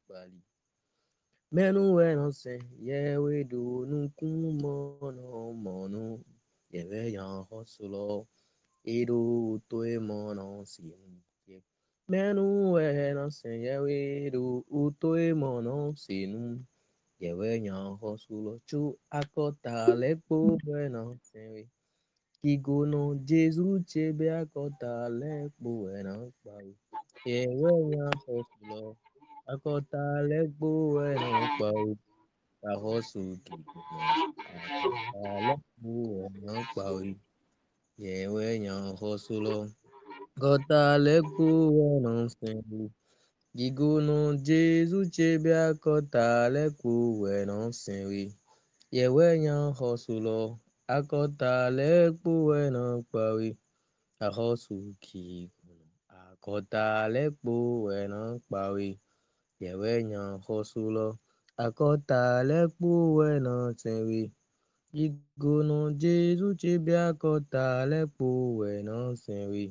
pali. Menu no se yewe do nunku mono mono yewe yan hosulo edo toe mono si Menu no se yewe do utoe mono sinu yewe yan hosulo chu akota lekpo bueno sewe Kigono Jesu chebe akota lekpo bueno pawi yewe yan hosulo akota lekpo bueno pawi Ahosu kigono akota lekpo bueno pawi yewe yan hosulo akota lekpo bueno sewe Gigono Jesu chebe akota lekpo bueno sewe yewe yan hosulo akota lekpo bueno pawi ahosu kigono akota lekpo bueno pawi yewe yan hosulo akota lekpo bueno sewe Gigono Jesu chebe akota lekpo bueno sewe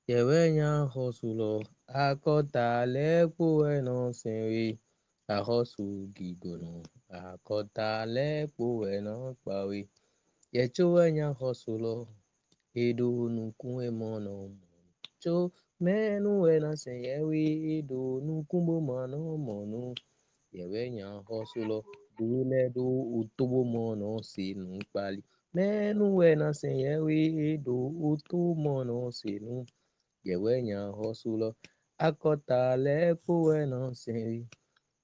yewe yan hosulo akota lekpo bueno sewe ahosu gigono akota lekpo bueno pawi yechowe yan hosulo edo nukun emono cho menu ena se yewe edo nukun bo mano mono yewe yan hosulo dule do utobo mono sinu pali menu ena se yewe edo uto mono sinu yewe yan hosulo akota lekpo bueno sewe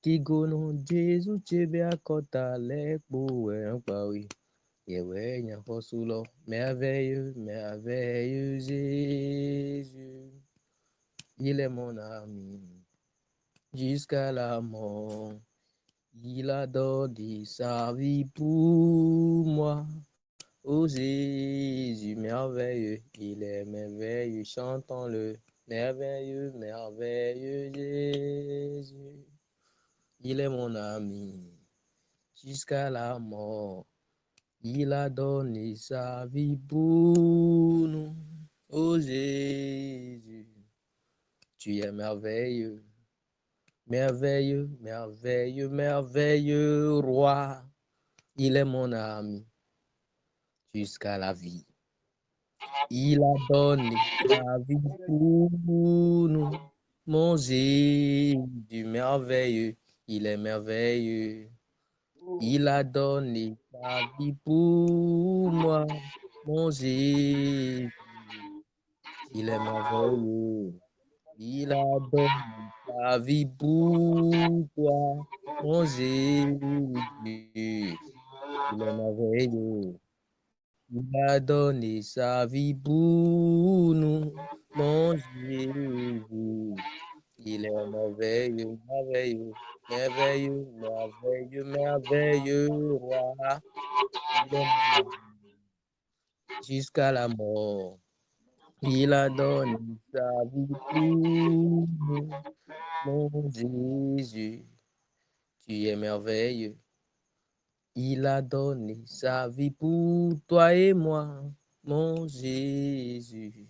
Kigono Jesu chebe akota lekpo bueno pawi yewe yan hosulo merveilleux merveilleux Jésus il est mon ami jusqu'à la mort il a donné sa vie pour moi Oh Jésus merveilleux, il est merveilleux, chantons-le. Merveilleux, merveilleux Jésus, il est mon ami jusqu'à la mort. Il a donné sa vie pour nous. Oh Jésus, tu es merveilleux, merveilleux, merveilleux, merveilleux roi. Il est mon ami jusqu'à la vie. Il a donné sa vie pour nous. Mon Jésus merveilleux, il est merveilleux. Il a donné sa vie pour moi. Mon Jésus, il est merveilleux. Il a donné sa vie pour toi. Mon Jésus, il est merveilleux. Il a donné sa vie pour nous, mon Jésus. Il est merveilleux, merveilleux, merveilleux, merveilleux, merveilleux roi. Il est jusqu'à la mort. Il a donné sa vie pour nous, mon Jésus. Tu es merveilleux. Il a donné sa vie pour toi et moi, mon Jésus.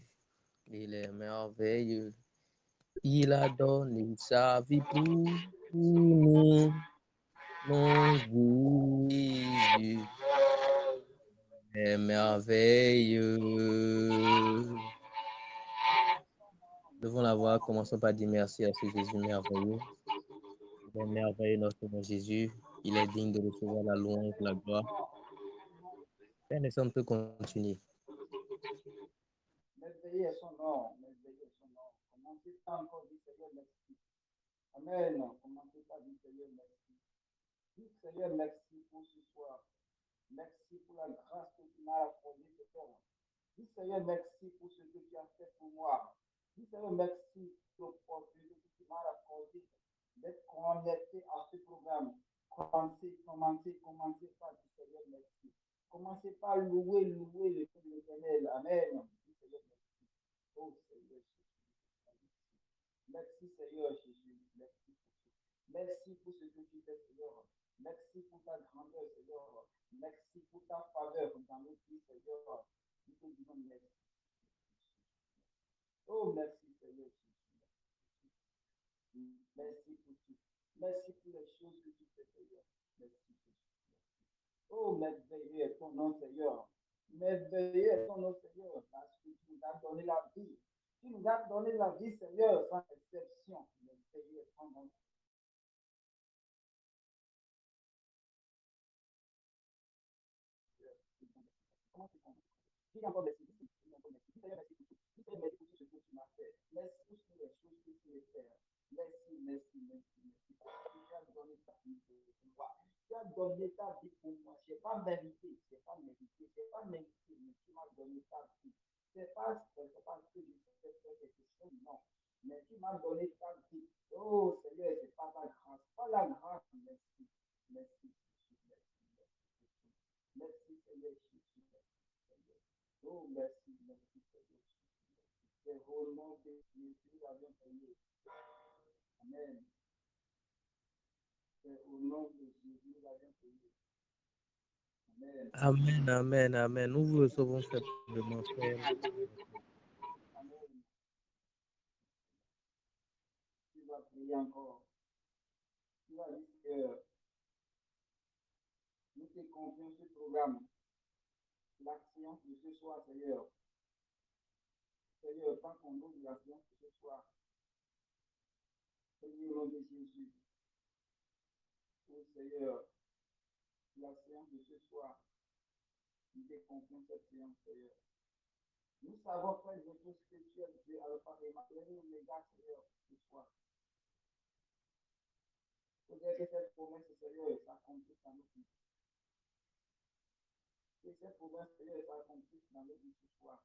Il est merveilleux. Il a donné sa vie pour nous, mon Jésus. Il est merveilleux. Devons la voir, commençons par dire merci à ce Jésus merveilleux. Il est merveilleux, notre bon Jésus. Il est digne de recevoir la louange, la gloire. Père, on peut continuer. Merveilleux son nom, merveilleux son nom. Commencez pas encore, dit Seigneur, merci. Amen. Commencez pas, dit Seigneur, merci. Dis Seigneur, merci pour ce soir. Merci pour la grâce que tu m'as accordée, Seigneur. Dis Seigneur, merci pour ce que tu as fait pour moi. Dis Seigneur, merci pour l'opportunité que tu m'as accordée d'être connecté à ce programme. Commencez par dire Seigneur, merci. Commencez par louer le nom de l'Éternel. Amen. Dis Seigneur, merci. Oh Seigneur Jésus. Merci Seigneur Jésus. Merci pour tout. Merci pour ce que tu fais, Seigneur. Merci pour ta grandeur, Seigneur. Merci pour ta faveur dans notre vie, Seigneur. Nous te disons merci. Oh, merci, Seigneur Jésus. Merci pour tout. Merci pour les choses que tu fais, Seigneur. Merci, Jésus. Oh, merveilleux est ton nom, Seigneur. Merveilleux est ton nom, Seigneur, parce que tu nous as donné la vie. Tu nous as donné la vie, Seigneur, sans exception. Merveilleux est ton nom. Comment tu comprends? Dis encore merci. Dis encore merci. Dis merci pour tout. Dis merci pour tout ce que tu m'as fait. Merci pour toutes les choses que tu veux faire. Merci, merci, merci, merci. Parce que tu as donné ta vie pour moi. Tu as donné ta vie pour moi. Je n'ai pas mérité. Je n'ai pas mérité. Je n'ai pas mérité. Mais tu m'as donné ta vie. C'est pas parce que je sais faire quelque chose, non. Mais tu m'as donné ta vie. Oh Seigneur, c'est pas ta grâce. Pas la grâce. Merci. Merci. Merci. Merci. Merci Seigneur Jésus. Oh, merci, merci, Seigneur. C'est au nom de Jésus, nous l'avons payé. Amen. C'est au nom de Jésus, nous l'avons payé. Amen. Amen, amen, amen. Nous vous recevons faiblement, frère. Amen. Tu vas prier encore. Tu vas dire que nous te confions ce programme, la séance de ce soir, Seigneur. Seigneur, tant qu'on ouvre la séance de ce soir, Seigneur, au nom de Jésus. Oh Seigneur, la séance de ce soir, nous te confions cette séance, Seigneur. Nous savons faire des choses spirituelles, Dieu, alors par Emmanuel, les gars, Seigneur, ce soir. Peut-être que cette promesse, Seigneur, s'accomplisse dans nos vies. Que cette promesse, Seigneur, s'accomplisse dans nos vies ce soir.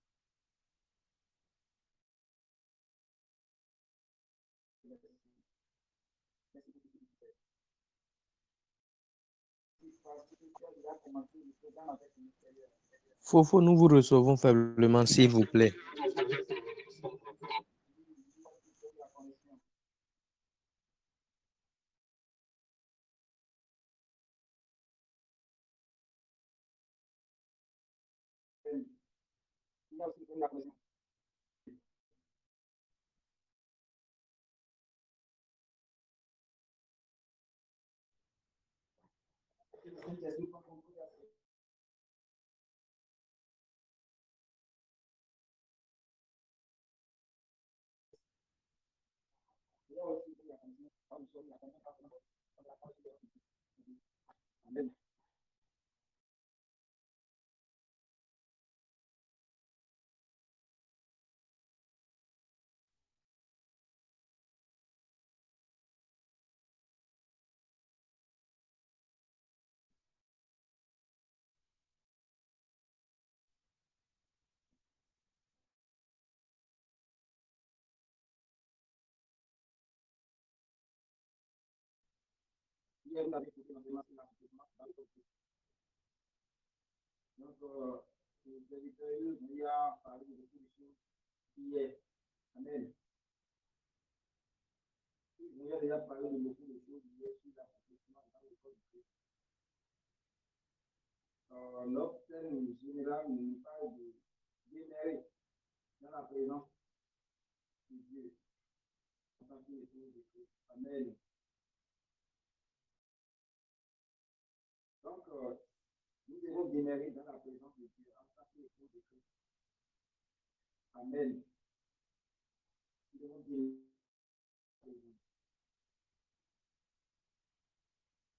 Merci. Merci pour ce que tu fais. Parce que tu as déjà commencé le programme avec le Seigneur. Fofo, nous vous recevons faiblement, s'il vous plaît. La connexion. Il y a aussi la connexion. Amen. Hier, on avait écouté l'enseignement sur la donc, le directeur, il a parlé de beaucoup de choses hier. Amen. Il a déjà parlé de beaucoup de choses hier sur l'accomplissement dans l'école de Christ. Notre thème général nous parle de demeurer dans la présence de Dieu en tant qu'épouse de Christ. Amen. Donc, nous devons demeurer dans la présence de Dieu en tant qu'épouse de Christ. Amen. Nous devons demeurer.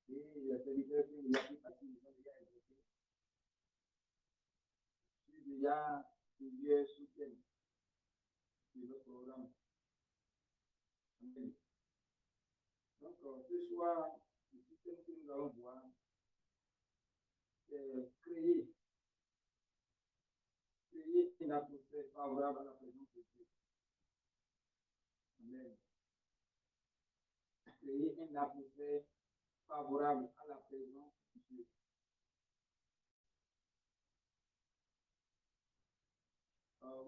Et le serviteur qui nous a fait passer, nous a déjà évoqué. Il y a plusieurs sous-thèmes de notre programme. Amen. Donc, ce soir, le système que nous allons voir, c'est créer une atmosphère favorable à la présence de Dieu. Amen. Créer une atmosphère favorable à la présence de Dieu.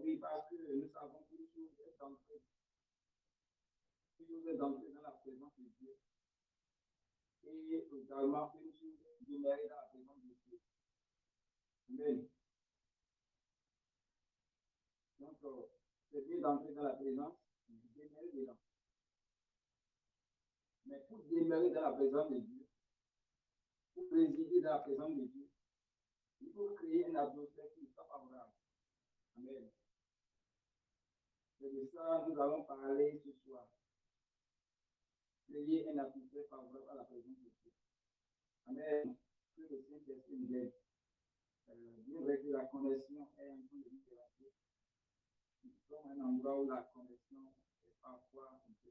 Oui, parce que nous savons que une chose est d'entrer dans la présence de Dieu. Et également une chose est de demeurer dans la présence de Dieu. Amen. Donc, c'est bien d'entrer dans la présence, de demeurer dedans. Mais pour demeurer dans la présence de Dieu, pour résider dans la présence de Dieu, il faut créer une atmosphère qui soit favorable. Amen. C'est de ça que nous allons parler ce soir. Créer une atmosphère favorable à la présence de Dieu. Amen. Que le Saint-Esprit nous aide. Bien vrai que la connexion est un peu différente. Nous sommes un endroit où la connexion est parfois un peu de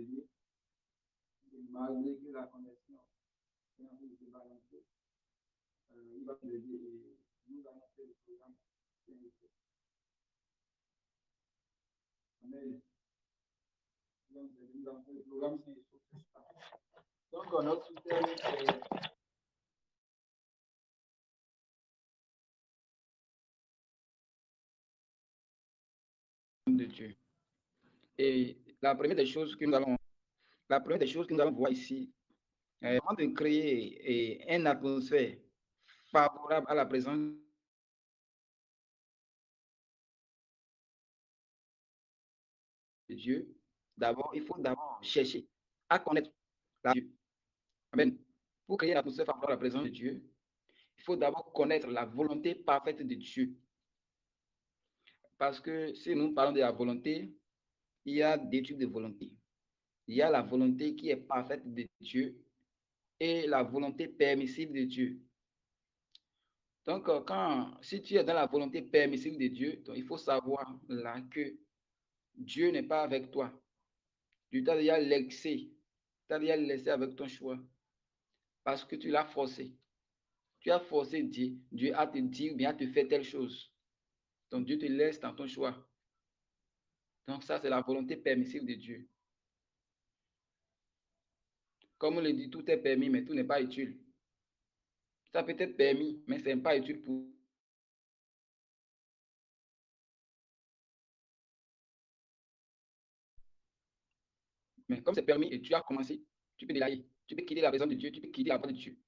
Dieu. Malgré que la connexion est un peu de se balancer, il va nous aider et nous allons faire le programme. Amen. Donc, nous allons faire le programme. Donc, notre thème est de Dieu. Et la première des choses que nous allons voir ici, avant de créer une atmosphère favorable à la présence de Dieu, d'abord, il faut d'abord chercher à connaître Dieu. Amen. Pour créer une atmosphère favorable à la présence de Dieu, il faut d'abord connaître la volonté parfaite de Dieu. Parce que si nous parlons de la volonté, il y a des types de volonté. Il y a la volonté qui est parfaite de Dieu et la volonté permissive de Dieu. Donc, si tu es dans la volonté permissive de Dieu, donc il faut savoir là que Dieu n'est pas avec toi. Dieu t'a déjà laissé avec ton choix parce que tu l'as forcé. Tu as forcé Dieu à te dire, bien à te faire telle chose. Donc, Dieu te laisse dans ton choix. Donc, ça, c'est la volonté permissive de Dieu. Comme on le dit, tout est permis, mais tout n'est pas utile. Ça peut être permis, mais ce n'est pas utile pour. Mais comme c'est permis et tu as commencé, tu peux délayer. Tu peux quitter la présence de Dieu, tu peux quitter la voie de Dieu.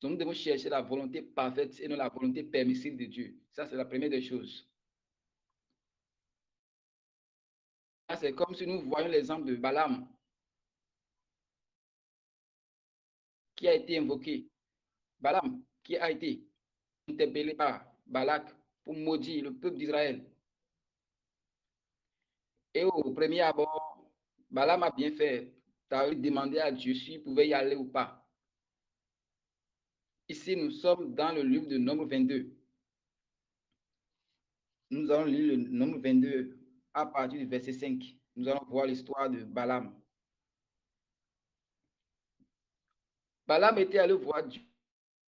Donc, nous devons chercher la volonté parfaite et non la volonté permissive de Dieu. Ça, c'est la première des choses. C'est comme si nous voyons l'exemple de Balaam qui a été invoqué. Balaam qui a été interpellé par Balak pour maudire le peuple d'Israël. Et au premier abord, Balaam a bien fait. Tu as demandé à Dieu s'il pouvait y aller ou pas. Ici, nous sommes dans le livre de Nombre 22. Nous allons lire le Nombre 22 à partir du verset 5. Nous allons voir l'histoire de Balaam. Balaam était allé voir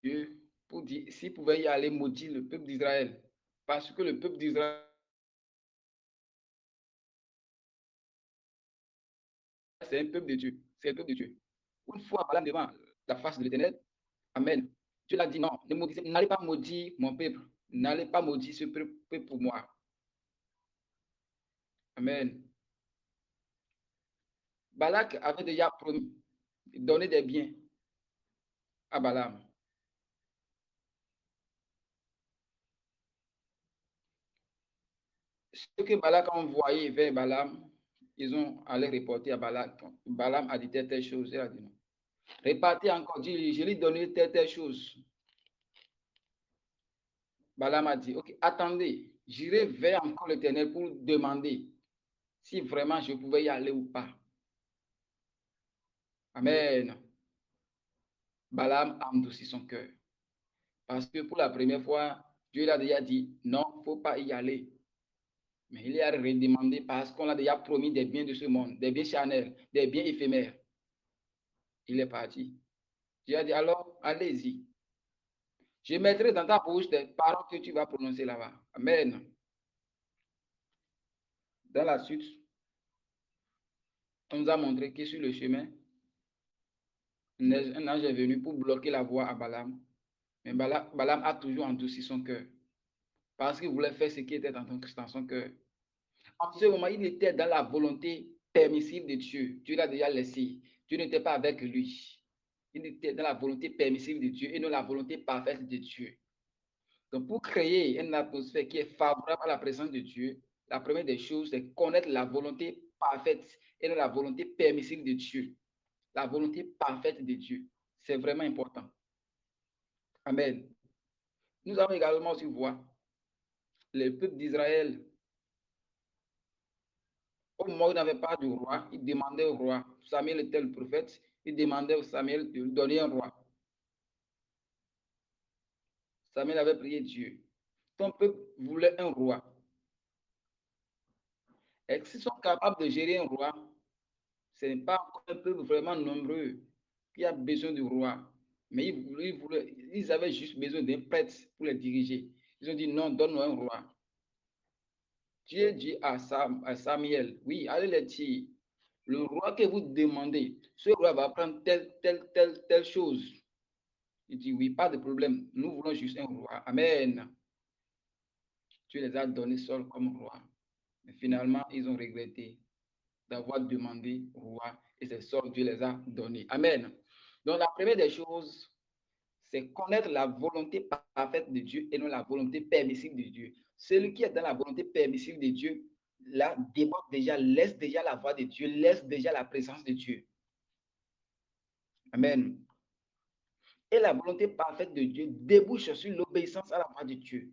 Dieu pour dire s'il pouvait y aller maudire le peuple d'Israël. Parce que le peuple d'Israël, c'est un peuple de Dieu. C'est un peuple de Dieu. Une fois Balaam devant la face de l'Éternel, Amen. Dieu l'a dit non, n'allez pas maudire mon peuple. N'allez pas maudire ce peuple pour moi. Amen. Balak avait déjà promis de donner des biens à Balaam. Ce que Balak a envoyé vers Balaam, ils ont allé reporter à Balak. Balaam a dit telle chose. Il a dit non. Repartez encore, dit, je lui ai donné telle chose. Balaam a dit, ok, attendez, j'irai vers encore l'Éternel pour demander si vraiment je pouvais y aller ou pas. Amen. Balaam a endurci son cœur. Parce que pour la première fois, Dieu l'a déjà dit, non, il ne faut pas y aller. Mais il a redemandé parce qu'on a déjà promis des biens de ce monde, des biens charnels, des biens éphémères. Il est parti. Dieu a dit, alors, allez-y. Je mettrai dans ta bouche des paroles que tu vas prononcer là-bas. Amen. Dans la suite, on nous a montré que sur le chemin, un ange est venu pour bloquer la voie à Balaam. Mais Balaam a toujours endurci son cœur. Parce qu'il voulait faire ce qui était dans son cœur. En ce moment, il était dans la volonté permissive de Dieu. Dieu l'a déjà laissé. Dieu n'était pas avec lui. Il était dans la volonté permissive de Dieu et non la volonté parfaite de Dieu. Donc, pour créer une atmosphère qui est favorable à la présence de Dieu, La première des choses, c'est connaître la volonté parfaite et non la volonté permissive de Dieu. La volonté parfaite de Dieu. C'est vraiment important. Amen. Nous avons également aussi voir le peuple d'Israël. Au moment où il n'avait pas de roi, il demandait au roi. Samuel était le prophète. Il demandait au Samuel de lui donner un roi. Samuel avait prié Dieu. Ton peuple voulait un roi. Est-ce qu'ils sont capables de gérer un roi? Ce n'est pas un peuple vraiment nombreux qui a besoin du roi. Mais ils avaient juste besoin d'un prêtre pour les diriger. Ils ont dit non, donne-nous un roi. Dieu dit à Samuel, oui, allez les dire, le roi que vous demandez, ce roi va prendre telle chose. Il dit, oui, pas de problème, nous voulons juste un roi. Amen. Tu les as donnés seuls comme roi. Mais finalement, ils ont regretté d'avoir demandé roi et c'est ça que Dieu les a donnés. Amen. Donc, la première des choses, c'est connaître la volonté parfaite de Dieu et non la volonté permissive de Dieu. Celui qui est dans la volonté permissive de Dieu, là, déborde déjà, laisse déjà la voix de Dieu, laisse déjà la présence de Dieu. Amen. Et la volonté parfaite de Dieu débouche sur l'obéissance à la voix de Dieu.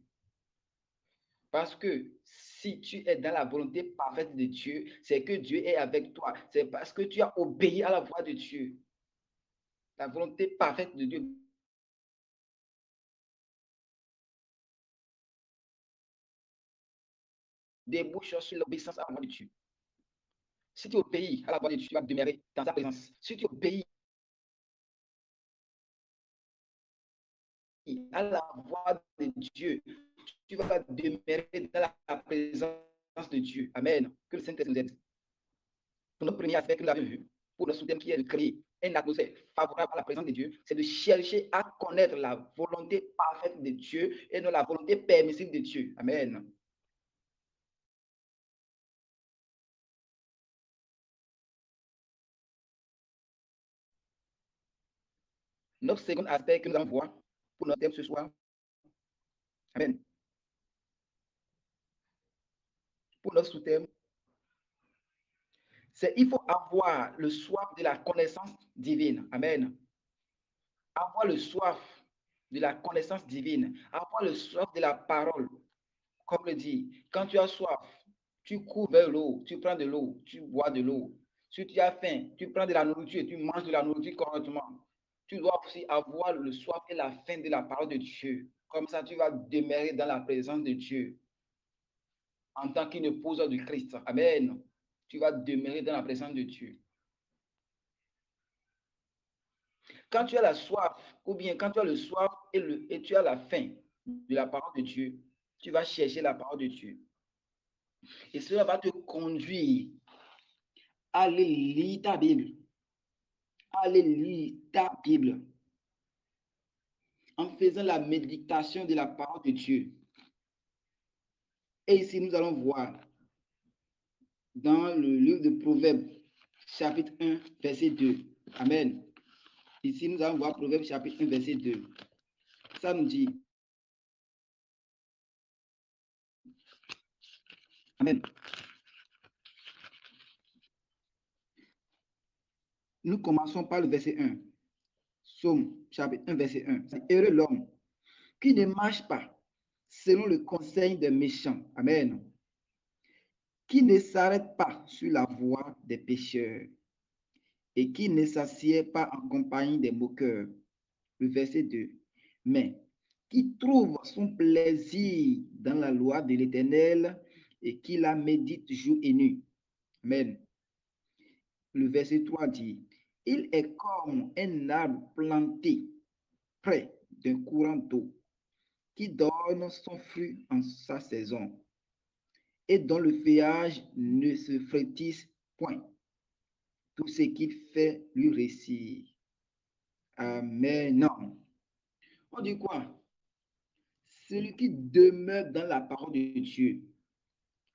Parce que si tu es dans la volonté parfaite de Dieu, c'est que Dieu est avec toi. C'est parce que tu as obéi à la voix de Dieu. La volonté parfaite de Dieu débouche sur l'obéissance à la voix de Dieu. Si tu obéis à la voix de Dieu, tu vas demeurer dans sa présence. Si tu obéis à la voix de Dieu, tu vas demeurer dans la présence de Dieu. Amen. Que le Saint-Esprit nous aide. Pour notre premier aspect que nous avons vu, pour notre thème qui est de créer une atmosphère favorable à la présence de Dieu, c'est de chercher à connaître la volonté parfaite de Dieu et non la volonté permissive de Dieu. Amen. Notre second aspect que nous allons voir pour notre thème ce soir, amen. Pour notre sous-thème, c'est il faut avoir le soif de la connaissance divine. Amen. Avoir le soif de la connaissance divine, avoir le soif de la parole. Comme le dit, quand tu as soif, tu cours vers l'eau, tu prends de l'eau, tu bois de l'eau. Si tu as faim, tu prends de la nourriture, tu manges de la nourriture correctement. Tu dois aussi avoir le soif et la faim de la parole de Dieu. Comme ça, tu vas demeurer dans la présence de Dieu en tant qu'une épouse du Christ. Amen. Tu vas demeurer dans la présence de Dieu. Quand tu as la soif, ou bien quand tu as le soif et tu as la faim de la parole de Dieu, tu vas chercher la parole de Dieu. Et cela va te conduire à aller lire ta Bible. Allez lire ta Bible en faisant la méditation de la parole de Dieu. Et ici, nous allons voir dans le livre de Proverbes, chapitre 1, verset 2. Amen. Ici, nous allons voir Proverbes, chapitre 1, verset 2. Ça nous dit, amen. Nous commençons par le verset 1. Psaume, chapitre 1, verset 1. C'est heureux l'homme qui ne marche pas selon le conseil des méchants. Amen. Qui ne s'arrête pas sur la voie des pécheurs et qui ne s'assied pas en compagnie des moqueurs. Le verset 2. Mais qui trouve son plaisir dans la loi de l'Éternel et qui la médite jour et nuit. Amen. Le verset 3 dit, il est comme un arbre planté près d'un courant d'eau qui donne son fruit en sa saison et dont le feuillage ne se frétisse point. Tout ce qu'il fait lui réussit. Amen. Non. On dit quoi? Celui qui demeure dans la parole de Dieu,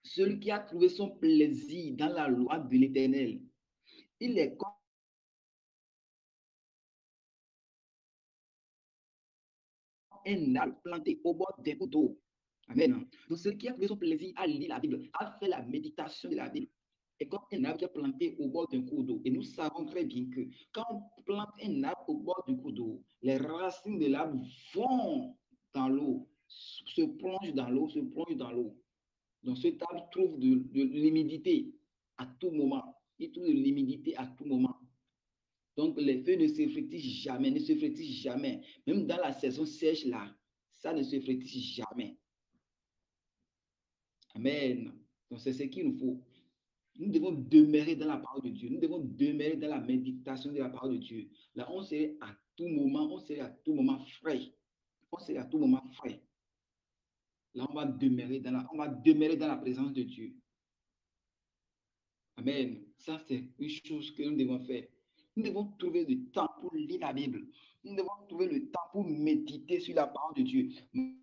celui qui a trouvé son plaisir dans la loi de l'Éternel, il est comme un arbre planté au bord des cours d'eau Amen. Donc, ce qui a trouvé son plaisir à lire la Bible, à faire la méditation de la Bible, est comme un arbre qui est planté au bord d'un cours d'eau. Et nous savons très bien que quand on plante un arbre au bord du cours d'eau, les racines de l'arbre vont dans l'eau, se plongent dans l'eau, se plongent dans l'eau. Donc, cet arbre trouve de l'humidité à tout moment. Il trouve de l'humidité à tout moment. Donc, les feuilles ne se flétissent jamais, ne se flétissent jamais. Même dans la saison sèche, là, ça ne se flétisse jamais. Amen. Donc, c'est ce qu'il nous faut. Nous devons demeurer dans la parole de Dieu. Nous devons demeurer dans la méditation de la parole de Dieu. Là, on serait à tout moment, on serait à tout moment frais. On serait à tout moment frais. Là, on va demeurer dans la présence de Dieu. Amen. Ça, c'est une chose que nous devons faire. Nous devons trouver du temps pour lire la Bible. Nous devons trouver le temps pour méditer sur la parole de Dieu.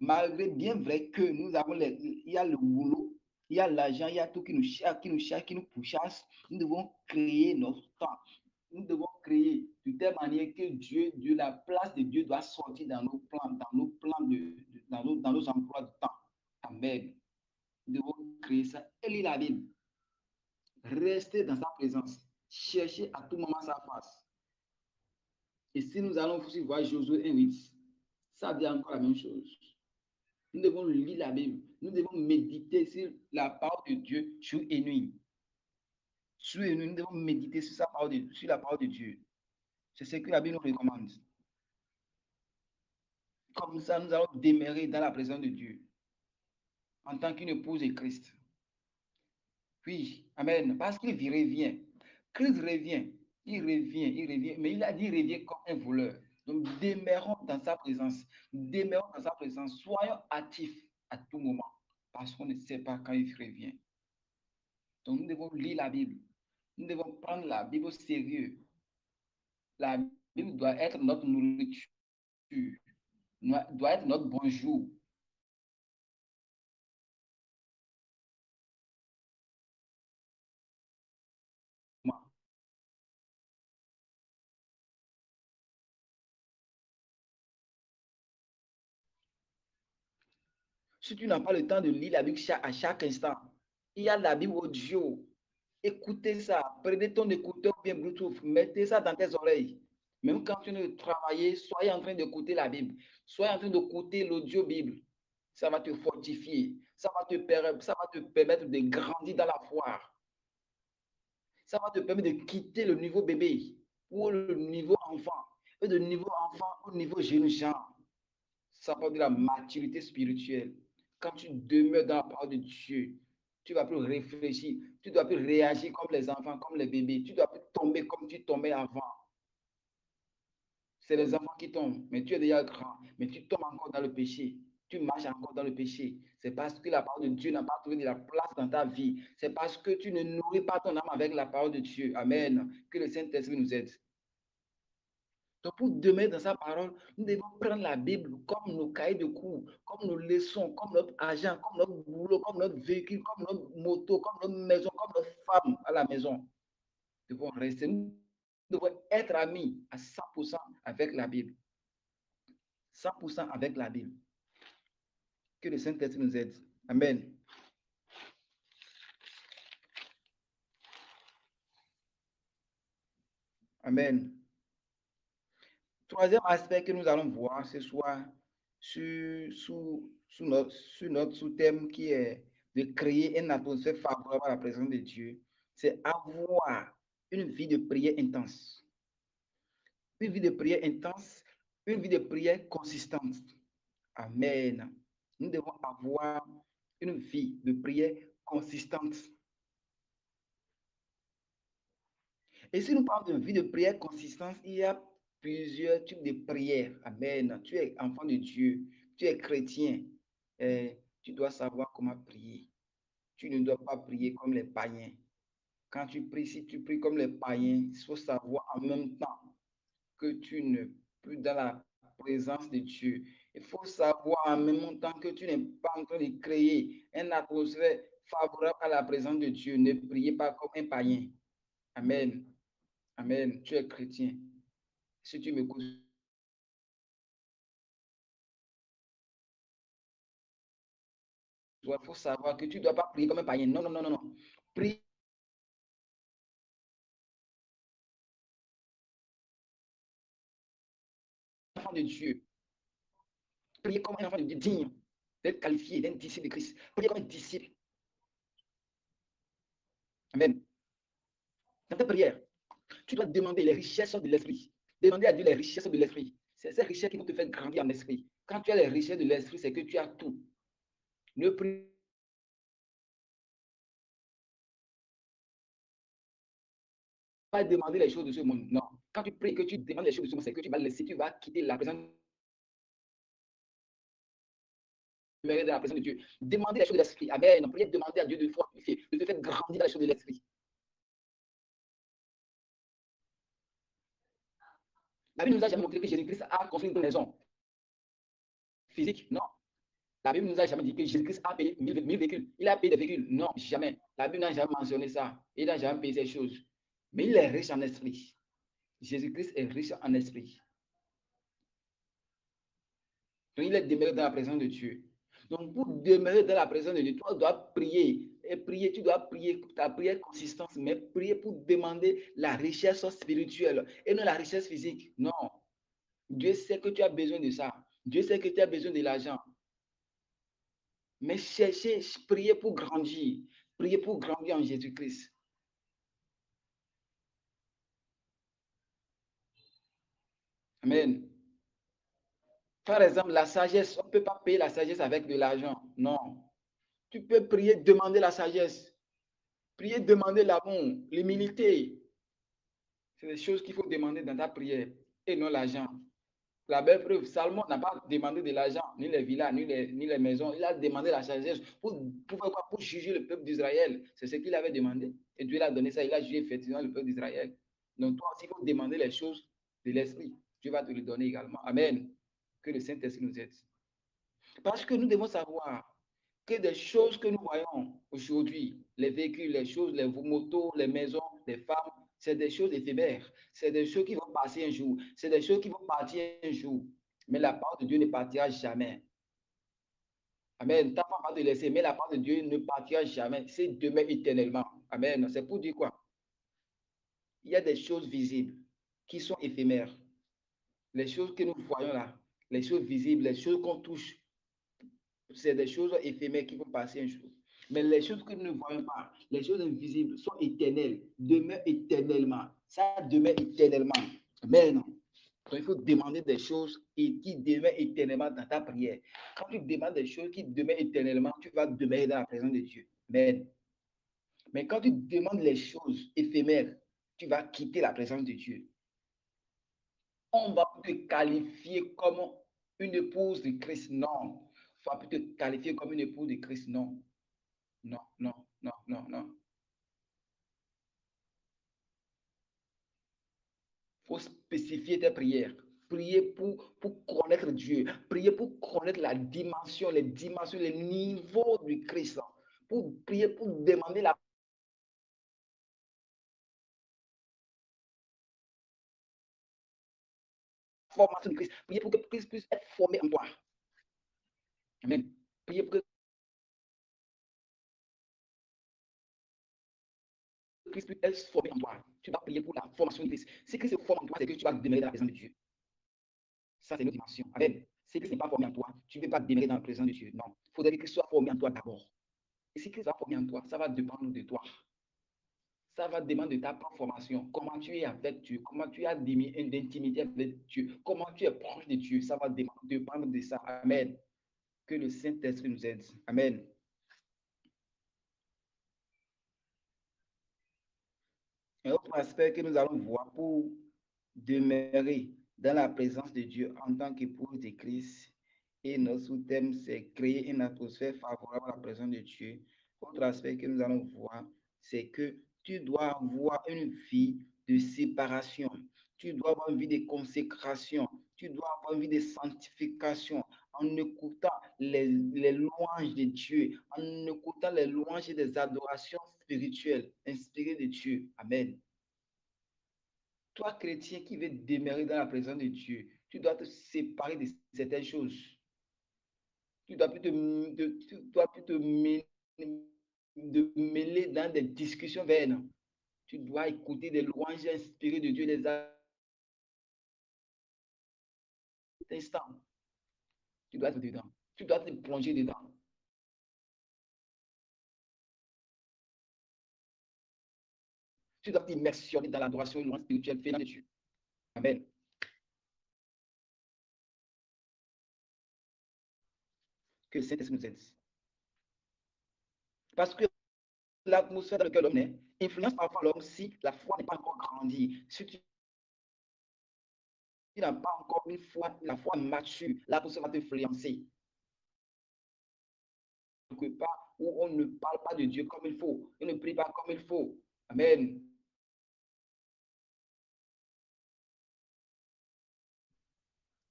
Malgré bien vrai que nous avons il y a le boulot, il y a l'argent, il y a tout qui nous cherche, qui nous pourchasse. Nous devons créer notre temps. Nous devons créer de telle manière que Dieu, la place de Dieu doit sortir dans nos plans, dans nos emplois de temps. Amen. Nous devons créer ça et lire la Bible. Rester dans sa présence. Chercher à tout moment sa face. Et si nous allons aussi voir Josué 1:8, ça dit encore la même chose. Nous devons lire la Bible. Nous devons méditer sur la parole de Dieu jour et nuit. Jour et nuit, nous devons méditer sur la parole de Dieu. C'est ce que la Bible nous recommande. Comme ça, nous allons demeurer dans la présence de Dieu en tant qu'une épouse de Christ. Oui, amen. Parce qu'il revient. Christ revient. Il revient. Mais il a dit il revient comme un voleur. Donc, demeurons dans sa présence. Demeurons dans sa présence. Soyons actifs à tout moment. Parce qu'on ne sait pas quand il revient. Donc, nous devons lire la Bible. Nous devons prendre la Bible au sérieux. La Bible doit être notre nourriture. Doit être notre bonjour. Si tu n'as pas le temps de lire la Bible à chaque instant, il y a la Bible audio. Écoutez ça. Prenez ton écouteur bien Bluetooth. Mettez ça dans tes oreilles. Même quand tu ne travailles, soyez en train d'écouter la Bible. Soyez en train d'écouter l'audio Bible. Ça va te fortifier. Ça va te permettre de grandir dans la foi. Ça va te permettre de quitter le niveau bébé ou le niveau enfant. Et de niveau enfant au niveau jeune genre. Ça parle de la maturité spirituelle. Quand tu demeures dans la parole de Dieu, tu ne vas plus réfléchir, tu ne dois plus réagir comme les enfants, comme les bébés, tu ne dois plus tomber comme tu tombais avant. C'est les enfants qui tombent, mais tu es déjà grand, mais tu tombes encore dans le péché. Tu marches encore dans le péché. C'est parce que la parole de Dieu n'a pas trouvé de la place dans ta vie. C'est parce que tu ne nourris pas ton âme avec la parole de Dieu. Amen. Que le Saint-Esprit nous aide. Donc, pour demeurer dans sa parole, nous devons prendre la Bible comme nos cahiers de cours, comme nos leçons, comme notre argent, comme notre boulot, comme notre véhicule, comme notre moto, comme notre maison, comme notre femme à la maison. Nous devons rester, nous devons être amis à 100% avec la Bible. 100% avec la Bible. Que le Saint-Esprit nous aide. Amen. Amen. Troisième aspect que nous allons voir ce soir sur notre sous-thème qui est de créer une atmosphère favorable à la présence de Dieu, c'est avoir une vie de prière intense. Une vie de prière intense, une vie de prière consistante. Amen. Nous devons avoir une vie de prière consistante. Et si nous parlons de vie de prière consistante, il y a plusieurs types de prières. Amen. Tu es enfant de Dieu, tu es chrétien. Tu dois savoir comment prier. Tu ne dois pas prier comme les païens. Quand tu pries, si tu pries comme les païens, il faut savoir en même temps que tu n'es plus dans la présence de Dieu. Il faut savoir en même temps que tu n'es pas en train de créer une atmosphère favorable à la présence de Dieu. Ne priez pas comme un païen. Amen. Amen. Tu es chrétien. Si tu m'écoutes, Il faut savoir que tu ne dois pas prier comme un païen. Non, non, non, non, non. Prie enfant de Dieu. Priez comme un enfant de Dieu digne d'être qualifié, d'un disciple de Christ. Priez comme un disciple. Amen. Dans ta prière, tu dois demander les richesses de l'esprit. Demander à Dieu les richesses de l'esprit. C'est ces richesses qui vont te faire grandir en esprit. Quand tu as les richesses de l'esprit, c'est que tu as tout. Ne prie pas demander les choses de ce monde. Non. Quand tu pries que tu demandes les choses de ce monde, c'est que tu vas laisser, tu vas quitter la présence de la présence de Dieu. Demandez les choses de l'esprit. Amen. Priez demander à Dieu de fortifier, de te faire grandir dans les choses de l'esprit. La Bible nous a jamais montré que Jésus-Christ a construit une maison physique. Non. La Bible nous a jamais dit que Jésus-Christ a payé 1000 véhicules. Il a payé des véhicules. Non, jamais. La Bible n'a jamais mentionné ça. Il n'a jamais payé ces choses. Mais il est riche en esprit. Jésus-Christ est riche en esprit. Donc, il est demeuré dans la présence de Dieu. Donc, pour demeurer dans la présence de Dieu, tu dois prier. Et prier, tu dois prier, ta prière consistance, mais prier pour demander la richesse spirituelle et non la richesse physique. Non. Dieu sait que tu as besoin de ça. Dieu sait que tu as besoin de l'argent. Mais cherchez, priez pour grandir. Priez pour grandir en Jésus-Christ. Amen. Par exemple, la sagesse, on ne peut pas payer la sagesse avec de l'argent. Non. Tu peux prier, demander la sagesse. Prier, demander l'amour, l'humilité. C'est des choses qu'il faut demander dans ta prière et non l'argent. La belle preuve, Salomon n'a pas demandé de l'argent, ni les villas, ni les maisons. Il a demandé la sagesse pour juger le peuple d'Israël. C'est ce qu'il avait demandé. Et Dieu l'a donné ça. Il a jugé effectivement le peuple d'Israël. Donc toi aussi, il faut demander les choses de l'esprit. Dieu va te le donner également. Amen. Que le Saint-Esprit nous aide. Parce que nous devons savoir que des choses que nous voyons aujourd'hui, les véhicules, les choses, les motos, les maisons, les femmes, c'est des choses éphémères. C'est des choses qui vont passer un jour. C'est des choses qui vont partir un jour. Mais la part de Dieu ne partira jamais. Amen. Ta femme va te laisser, mais la part de Dieu ne partira jamais. C'est demain éternellement. Amen. C'est pour dire quoi? Il y a des choses visibles qui sont éphémères. Les choses que nous voyons là, les choses visibles, les choses qu'on touche, c'est des choses éphémères qui vont passer un jour. Mais les choses que nous ne voyons pas, les choses invisibles sont éternelles, demeurent éternellement. Ça demeure éternellement. Mais non. Donc, il faut demander des choses qui demeurent éternellement dans ta prière. Quand tu demandes des choses qui demeurent éternellement, tu vas demeurer dans la présence de Dieu. Mais quand tu demandes les choses éphémères, tu vas quitter la présence de Dieu. On va te qualifier comme une épouse de Christ. Non. On va te qualifier comme une épouse de Christ. Non. Non, non, non, non, non. Il faut spécifier tes prières. Prier pour connaître Dieu. Prier pour connaître la dimension, les dimensions, les niveaux du Christ. Pour prier, pour demander la formation du Christ. Prier pour que Christ puisse être formé en toi. Amen. Prier pour que Christ puisse être formé en toi. Tu vas prier pour la formation du Christ. Si Christ se forme en toi, c'est que tu vas demeurer dans la présence de Dieu. Ça, c'est une autre dimension. Amen. Si Christ n'est pas formé en toi, tu ne peux pas demeurer dans la présence de Dieu. Non. Il faudrait que Christ soit formé en toi d'abord. Et si Christ va former en toi, ça va dépendre de toi. Ça va demander de ta propre formation. Comment tu es avec Dieu, comment tu as d'intimité avec Dieu, comment tu es proche de Dieu. Ça va dépendre de ça. Amen. Que le Saint-Esprit nous aide. Amen. Un autre aspect que nous allons voir pour demeurer dans la présence de Dieu en tant qu'épouse de Christ. Et notre sous-thème, c'est créer une atmosphère favorable à la présence de Dieu. Autre aspect que nous allons voir, c'est que tu dois avoir une vie de séparation. Tu dois avoir une vie de consécration. Tu dois avoir une vie de sanctification en écoutant les louanges de Dieu, en écoutant les louanges et des adorations spirituelles inspirées de Dieu. Amen. Toi, chrétien qui veut demeurer dans la présence de Dieu, tu dois te séparer de certaines choses. Tu dois plus te mêler dans des discussions vaines. Tu dois écouter des louanges inspirées de Dieu les instants. Tu dois être dedans. Tu dois te plonger dedans. Tu dois t'immersionner dans l'adoration et louange spirituelle faite de Dieu. Amen. Que le Saint-Esprit nous aide. Parce que l'atmosphère dans laquelle l'homme est influence parfois l'homme si la foi n'est pas encore grandie. Si tu n'as pas encore une foi, la foi mature, l'atmosphère va t'influencer. Quelque part où on ne parle pas de Dieu comme il faut, on ne prie pas comme il faut. Amen.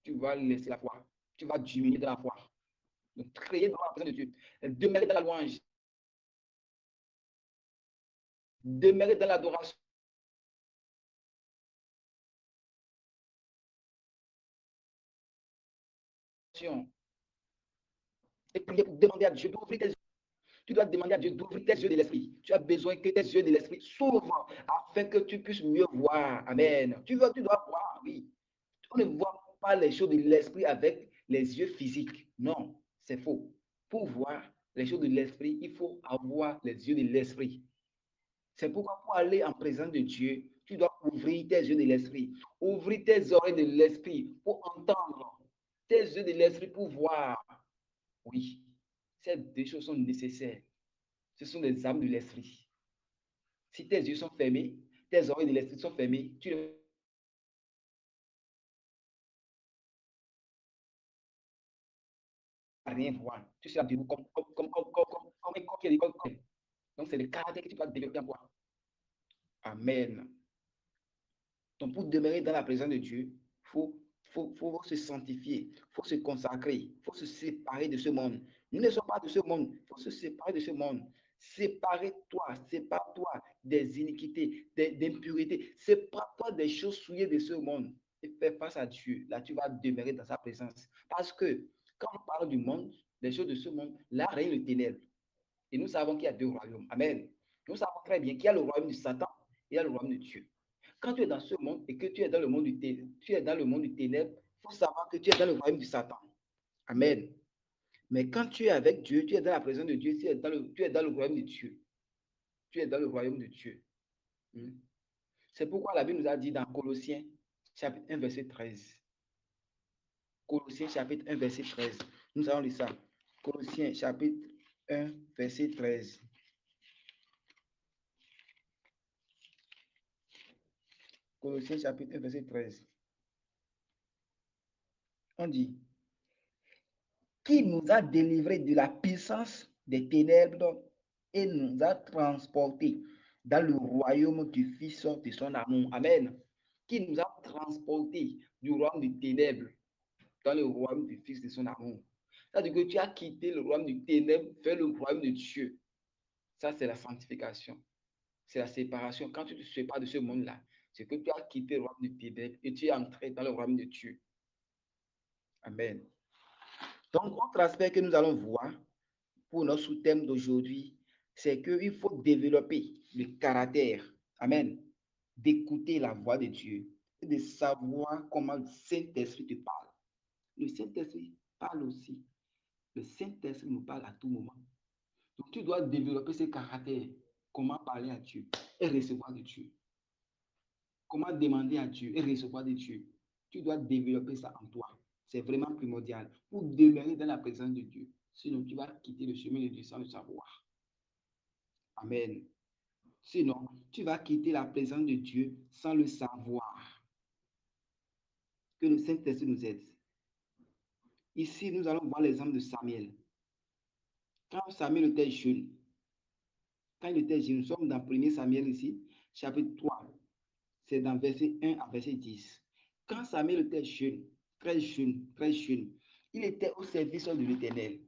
Tu vas laisser la foi. Tu vas diminuer de la foi. Donc, créer dans la présence de Dieu. Demeurer dans la louange. Demeurer dans l'adoration. Et prier pour demander à Dieu d'ouvrir tes yeux. Tu dois demander à Dieu d'ouvrir tes yeux de l'esprit. Tu as besoin que tes yeux de l'esprit s'ouvrent afin que tu puisses mieux voir. Amen. Tu dois voir, oui. On ne voit pas les choses de l'esprit avec les yeux physiques. Non, c'est faux. Pour voir les choses de l'esprit, il faut avoir les yeux de l'esprit. C'est pourquoi pour aller en présence de Dieu, tu dois ouvrir tes yeux de l'esprit, ouvrir tes oreilles de l'esprit pour entendre, tes yeux de l'esprit pour voir. Oui, ces deux choses sont nécessaires. Ce sont des âmes de l'esprit. Si tes yeux sont fermés, tes oreilles de l'esprit sont fermées, tu ne vas rien voir. Tu seras debout comme un coq qui est l'école. Donc, c'est le caractère que tu dois développer en toi. Amen. Donc, pour demeurer dans la présence de Dieu, faut se sanctifier, il faut se consacrer, il faut se séparer de ce monde. Nous ne sommes pas de ce monde, il faut se séparer de ce monde. Sépare-toi des iniquités, des impuretés, sépare-toi des choses souillées de ce monde et fais face à Dieu. Là, tu vas demeurer dans sa présence. Parce que quand on parle du monde, des choses de ce monde, là règne le ténèbre. Et nous savons qu'il y a deux royaumes. Amen. Nous savons très bien qu'il y a le royaume de Satan et il y a le royaume de Dieu. Quand tu es dans ce monde et que tu es dans le monde du ténèbre, il faut savoir que tu es dans le royaume de Satan. Amen. Mais quand tu es avec Dieu, tu es dans la présence de Dieu, tu es dans le royaume de Dieu. Tu es dans le royaume de Dieu. C'est pourquoi la Bible nous a dit dans Colossiens, chapitre 1, verset 13. Colossiens, chapitre 1, verset 13. Nous allons lire ça. Colossiens, chapitre 1, verset 13. Colossiens, chapitre 1, verset 13. On dit, qui nous a délivrés de la puissance des ténèbres et nous a transportés dans le royaume du Fils de son amour. Amen. Qui nous a transportés du royaume des ténèbres dans le royaume du Fils de son amour. C'est-à-dire que tu as quitté le royaume du ténèbre vers le royaume de Dieu. Ça, c'est la sanctification. C'est la séparation. Quand tu te sépares de ce monde-là, c'est que tu as quitté le royaume du ténèbre et tu es entré dans le royaume de Dieu. Amen. Donc, autre aspect que nous allons voir pour notre sous-thème d'aujourd'hui, c'est qu'il faut développer le caractère, amen, d'écouter la voix de Dieu et de savoir comment le Saint-Esprit te parle. Le Saint-Esprit parle aussi. Le Saint-Esprit nous parle à tout moment. Donc, tu dois développer ce caractère, comment parler à Dieu et recevoir de Dieu. Comment demander à Dieu et recevoir de Dieu. Tu dois développer ça en toi. C'est vraiment primordial pour demeurer dans la présence de Dieu. Sinon, tu vas quitter le chemin de Dieu sans le savoir. Amen. Sinon, tu vas quitter la présence de Dieu sans le savoir. Que le Saint-Esprit nous aide. Ici, nous allons voir l'exemple de Samuel. Quand Samuel était jeune, nous sommes dans 1 Samuel ici, chapitre 3. C'est dans verset 1 à verset 10. Quand Samuel était jeune, très jeune, il était au service de l'Éternel.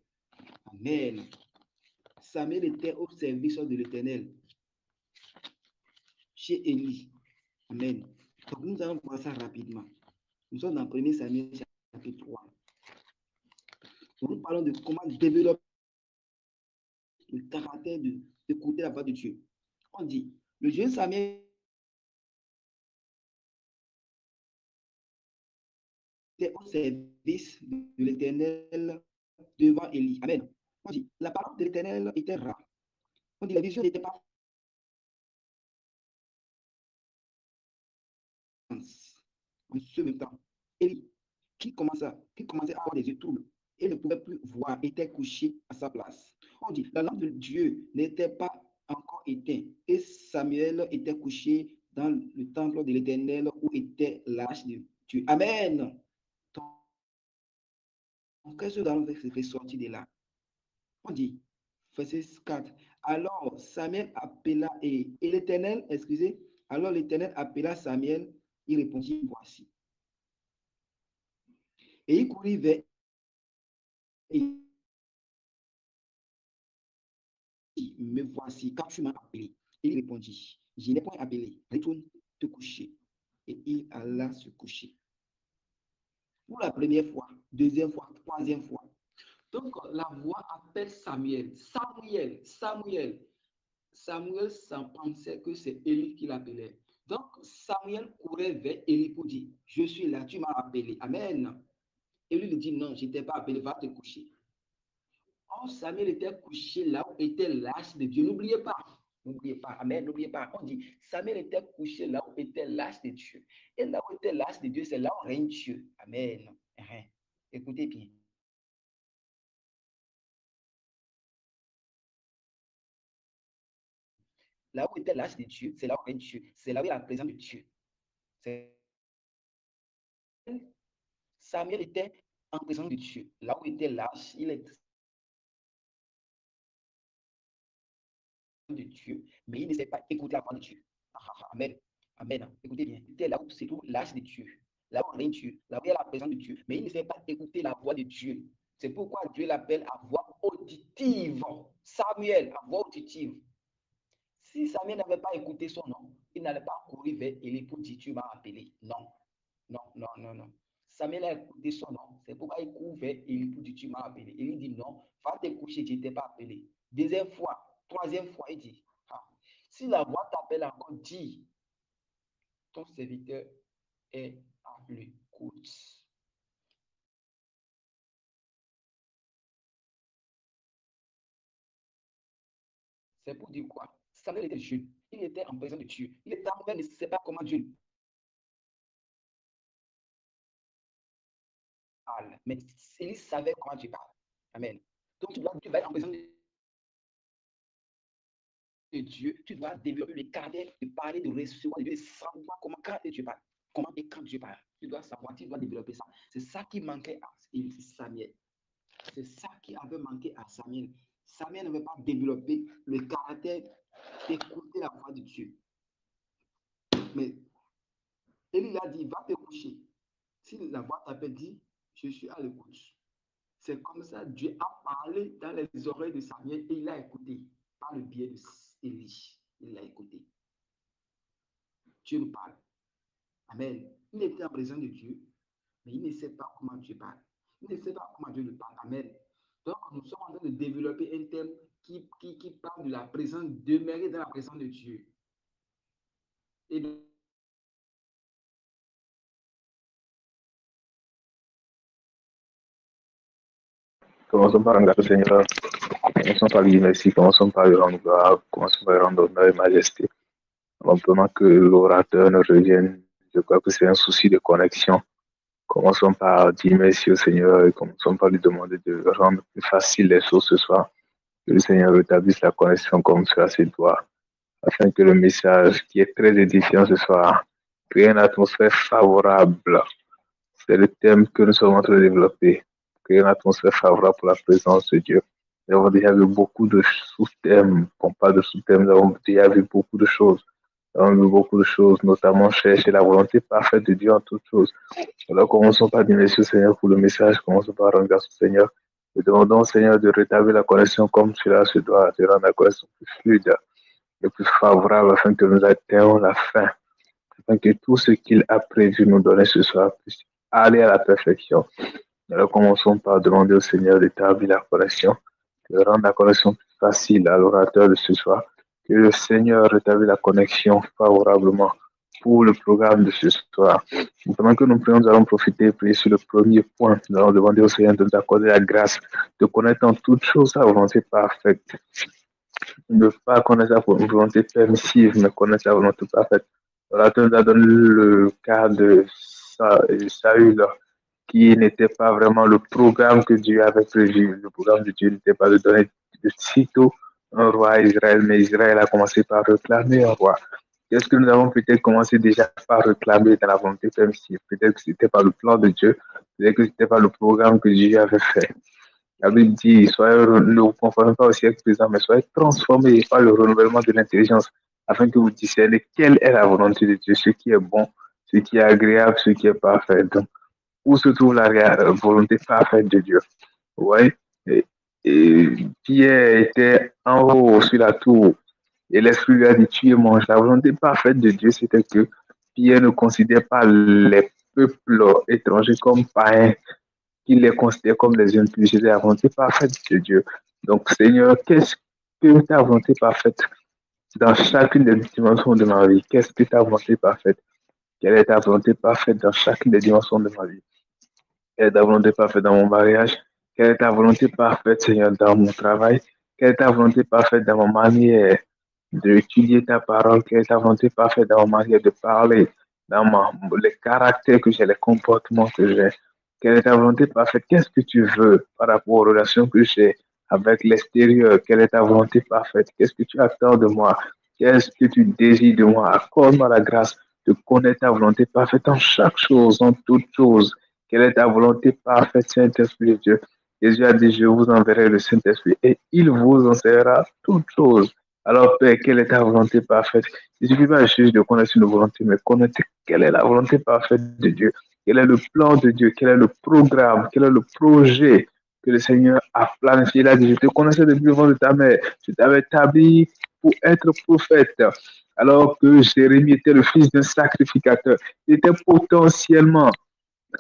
Amen. Samuel était au service de l'Éternel chez Élie. Amen. Donc, nous allons voir ça rapidement. Nous sommes dans 1 Samuel chapitre 3. Nous parlons de comment développer le caractère d'écouter la voix de Dieu. On dit, le jeune Samuel était au service de l'Éternel devant Élie. Amen. On dit, la parole de l'Éternel était rare. On dit, la vision n'était pas en ce même temps. Élie, qui commençait à avoir des yeux troubles et ne pouvait plus voir, était couché à sa place. On dit, la lampe de Dieu n'était pas encore éteinte et Samuel était couché dans le temple de l'Éternel où était l'arche de Dieu. Amen. Donc, qu'est-ce que nous allons ressortir de là? On dit, verset 4, alors Samuel appela et l'Éternel, excusez, alors l'Éternel appela Samuel, il répondit, voici. Et il courut vers et dit, me voici, quand tu m'as appelé. Il répondit, je n'ai point appelé, retourne te coucher. Et il alla se coucher. Pour la première fois, deuxième fois, troisième fois. Donc, la voix appelle Samuel. Samuel, Samuel. Samuel s'en pensait que c'est Élie qui l'appelait. Donc, Samuel courait vers Élie pour dire, je suis là, tu m'as appelé. Amen. Et lui dit, non, je ne t'ai pas appelé, va te coucher. Or, Samuel était couché là où était l'arche de Dieu. N'oubliez pas. N'oubliez pas. Amen. N'oubliez pas. On dit, Samuel était couché là où était l'arche de Dieu. Et là où était l'arche de Dieu, c'est là où règne Dieu. Amen. Écoutez bien. Là où était l'arche de Dieu, c'est là où règne Dieu. C'est là où il y a la présence de Dieu. Samuel était en présence de Dieu. Là où était l'arche, il est de Dieu, mais il ne sait pas écouter la voix de Dieu. Amen. Amen. Écoutez bien. Il était là où se trouve l'arche de Dieu. Là où règne Dieu. Là où il y a la présence de Dieu. Mais il ne sait pas écouter la voix de Dieu. C'est pourquoi Dieu l'appelle à voix auditive. Samuel, à voix auditive. Si Samuel n'avait pas écouté son nom, il n'allait pas courir vers Élie pour dire tu m'as appelé. Non. Non, non, non, non. Samuel a écouté son nom. C'est pourquoi il court vers Élie pour dire tu m'as appelé. Élie dit non, va te coucher, je ne t'ai pas appelé. Deuxième fois, troisième fois, il dit si la voix t'appelle encore, dis ton serviteur est à l'écoute. C'est pour dire quoi? Samuel était jeune. Il était en présence de Dieu. Il était en train de ne sait pas comment Dieu parle. Mais il savait comment Dieu parle. Amen. Donc tu vas être en présence de Dieu. Tu dois développer le caractère de parler, de recevoir, de savoir comment quand Dieu parle. Comment et quand Dieu parle. Tu dois savoir, tu dois développer ça. C'est ça qui manquait à Samuel. C'est ça qui avait manqué à Samuel. Samuel n'avait pas développé le caractère d'écouter la voix de Dieu. Mais Élie a dit, va te coucher. Si la voix t'appelle, dit, je suis à l'écoute. C'est comme ça, Dieu a parlé dans les oreilles de Samuel et il a écouté par le biais d'Élie. Il l'a écouté. Dieu nous parle. Amen. Il était en présence de Dieu, mais il ne sait pas comment Dieu parle. Il ne sait pas comment Dieu lui parle. Amen. Donc, nous sommes en train de développer un thème qui parle de la présence, demeurer dans la présence de Dieu. Et de... Commençons par regarder le Seigneur. Commençons par lui dire merci. Commençons par lui rendre gloire. Commençons par lui rendre honneur et majesté. Avant pendant que l'orateur ne revienne, je crois que c'est un souci de connexion. Commençons par dire merci au Seigneur et commençons par lui demander de rendre plus facile les choses ce soir. Que le Seigneur rétablisse la connexion comme cela se doit, afin que le message qui est très édifiant ce soir crée une atmosphère favorable. C'est le thème que nous sommes en train de développer. Créer une atmosphère favorable pour la présence de Dieu. Nous avons déjà vu beaucoup de sous-thèmes. On parle de sous-thèmes, nous avons déjà vu beaucoup de choses. Nous avons vu beaucoup de choses, notamment chercher la volonté parfaite de Dieu en toutes choses. Alors commençons par dire merci au Seigneur pour le message. Commençons par rendre grâce au Seigneur. Nous demandons au Seigneur de rétablir la connexion comme cela se doit, de rendre la connexion plus fluide et plus favorable afin que nous atteignions la fin. Afin que tout ce qu'il a prévu nous donner ce soir puisse aller à la perfection. Alors commençons par demander au Seigneur d'établir la connexion, de rendre la connexion plus facile à l'orateur de ce soir. Que le Seigneur rétablisse la connexion favorablement pour le programme de ce soir. Pendant que nous prions, nous allons profiter et prier sur le premier point. Nous allons demander au Seigneur de nous accorder la grâce de connaître en toutes choses sa volonté parfaite. Ne pas connaître sa volonté permissive, mais connaître sa volonté parfaite. L'orateur nous a donné le cas de Saül, qui n'était pas vraiment le programme que Dieu avait prévu. Le programme de Dieu n'était pas de donner de sitôt un roi à Israël, mais Israël a commencé par réclamer un roi. Qu'est-ce que nous avons peut-être commencé déjà par réclamer dans la volonté permissive? Peut-être que ce n'était pas le plan de Dieu, peut-être que ce n'était pas le programme que Dieu avait fait. La Bible dit, ne vous conformez pas au siècle présent, mais soyez transformés par le renouvellement de l'intelligence, afin que vous discerniez quelle est la volonté de Dieu, ce qui est bon, ce qui est agréable, ce qui est parfait. Donc, où se trouve la volonté parfaite de Dieu? Ouais. Et Pierre était en haut sur la tour, et l'Esprit lui a dit, tu es mange. La volonté parfaite de Dieu, c'était que Pierre ne considère pas les peuples étrangers comme païens, qu'il les considère comme des impurs. C'est la volonté parfaite de Dieu. Donc, Seigneur, qu'est-ce que ta volonté parfaite dans chacune des dimensions de ma vie? Qu'est-ce que ta volonté parfaite? Quelle est ta volonté parfaite dans chacune des dimensions de ma vie? Quelle est ta volonté parfaite dans mon mariage? Quelle est ta volonté parfaite, Seigneur, dans mon travail? Quelle est ta volonté parfaite dans ma manière d'étudier ta parole? Quelle est ta volonté parfaite dans ma manière de parler, dans les caractères que j'ai, les comportements que j'ai? Quelle est ta volonté parfaite? Qu'est-ce que tu veux par rapport aux relations que j'ai avec l'extérieur? Quelle est ta volonté parfaite? Qu'est-ce que tu attends de moi? Qu'est-ce que tu désires de moi? Accorde-moi la grâce de connaître ta volonté parfaite en chaque chose, en toute chose. Quelle est ta volonté parfaite, Saint-Esprit de Dieu? Jésus a dit, je vous enverrai le Saint-Esprit et il vous enseignera toutes choses. Alors, Père, quelle est ta volonté parfaite? Il ne suffit pas juste de connaître une volonté, mais connaître quelle est la volonté parfaite de Dieu. Quel est le plan de Dieu? Quel est le programme? Quel est le projet que le Seigneur a planifié? Il a dit, je te connaissais depuis le ventre de ta mère. Je t'avais établi pour être prophète. Alors que Jérémie était le fils d'un sacrificateur. Il était potentiellement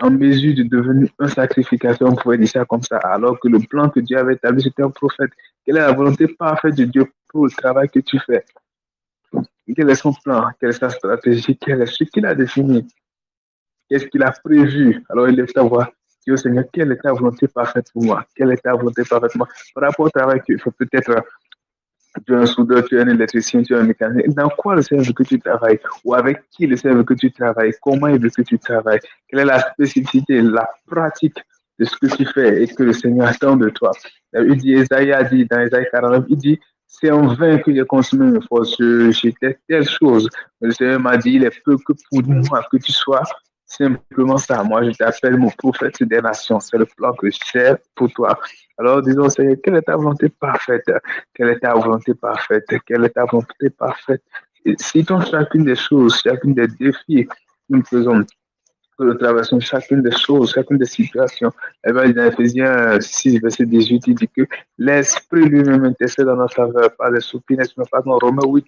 en mesure de devenir un sacrificateur, on pourrait dire ça comme ça, alors que le plan que Dieu avait établi, c'était un prophète. Quelle est la volonté parfaite de Dieu pour le travail que tu fais? Quel est son plan? Quelle est sa stratégie? Quel est ce qu'il a défini? Qu'est-ce qu'il a prévu? Alors il lève ta voix. Dieu Seigneur, quelle est ta volonté parfaite pour moi? Quelle est ta volonté parfaite pour moi? Par rapport au travail que tu fais, peut-être tu es un soudeur, tu es un électricien, tu es un mécanicien. Dans quoi le Seigneur veut que tu travailles? Ou avec qui le Seigneur veut que tu travailles? Comment il veut que tu travailles? Quelle est la spécificité, la pratique de ce que tu fais et que le Seigneur attend de toi? Il dit, Esaïe a dit, dans Esaïe 49, il dit, c'est en vain que j'ai consumé mes forces, j'étais telle chose. Mais le Seigneur m'a dit, il est peu que pour moi que tu sois simplement ça. Moi, je t'appelle mon prophète des nations. C'est le plan que j'ai pour toi. Alors, disons, Seigneur, quelle est ta volonté parfaite? Quelle est ta volonté parfaite? Quelle est ta volonté parfaite? Et citons chacune des choses, chacune des défis que nous faisons, que nous traversons, chacune des choses, chacune des situations. Et bien, dans Ephésiens 6, verset 18, il dit que l'Esprit lui-même intercède dans notre faveur par les soupirs, pardon, Romains 8,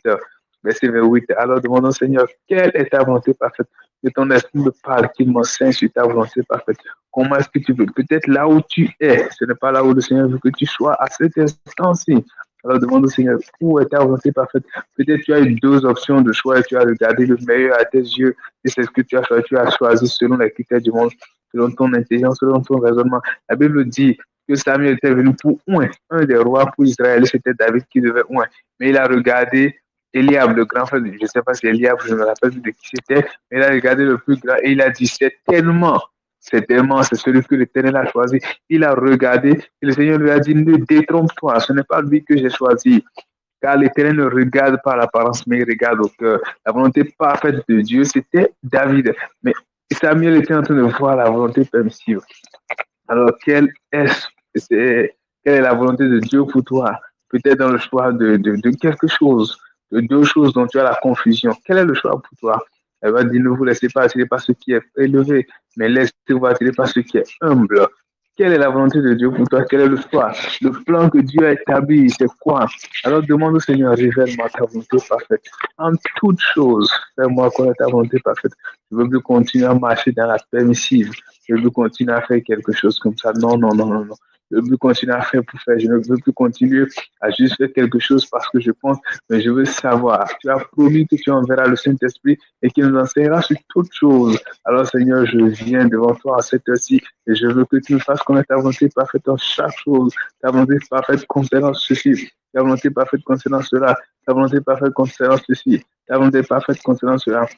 verset 28. Alors, demandons, Seigneur, quelle est ta volonté parfaite? Que ton esprit me parle, qu'il m'enseigne sur ta volonté parfaite. Comment est-ce que tu veux? Peut-être là où tu es, ce n'est pas là où le Seigneur veut que tu sois à cet instant-ci. Alors demande au Seigneur, où est ta volonté parfaite? Peut-être tu as eu deux options de choix et tu as regardé le meilleur à tes yeux et c'est ce que tu as choisi. Tu as choisi selon les critères du monde, selon ton intelligence, selon ton raisonnement. La Bible dit que Samuel était venu pour un des rois pour Israël. C'était David qui devait mais il a regardé Eliab, le grand frère, je ne sais pas si Eliab, je ne me rappelle plus de qui c'était, mais il a regardé le plus grand et il a dit, c'est celui que l'Éternel a choisi. Il a regardé et le Seigneur lui a dit, ne détrompe-toi, ce n'est pas lui que j'ai choisi. Car l'Éternel ne regarde pas l'apparence, mais il regarde au cœur. La volonté parfaite de Dieu, c'était David. Mais Samuel était en train de voir la volonté permissive. Alors, quelle est la volonté de Dieu pour toi? Peut-être dans le choix de quelque chose, de deux choses dont tu as la confusion. Quel est le choix pour toi? Elle va dire, ne vous laissez pas attirer par ce qui est élevé, mais laissez-vous attirer par ce qui est humble. Quelle est la volonté de Dieu pour toi? Quel est le choix? Le plan que Dieu a établi, c'est quoi? Alors demande au Seigneur, révèle-moi ta volonté parfaite. En toute chose, fais-moi connaître ta volonté parfaite. Je veux plus continuer à marcher dans la permissive. je veux continuer à faire quelque chose comme ça. Non, non, non, non, non. Je veux continuer à faire pour faire. Je ne veux plus continuer à juste faire quelque chose parce que je pense, mais je veux savoir. Tu as promis que tu enverras le Saint-Esprit et qu'il nous enseignera sur toutes choses. Alors, Seigneur, je viens devant toi à cette heure-ci et je veux que tu me fasses connaître ta volonté parfaite en chaque chose. Ta volonté parfaite concernant ceci. Ta volonté parfaite concernant cela. Ta volonté parfaite concernant ceci. Ta volonté parfaite concernant cela.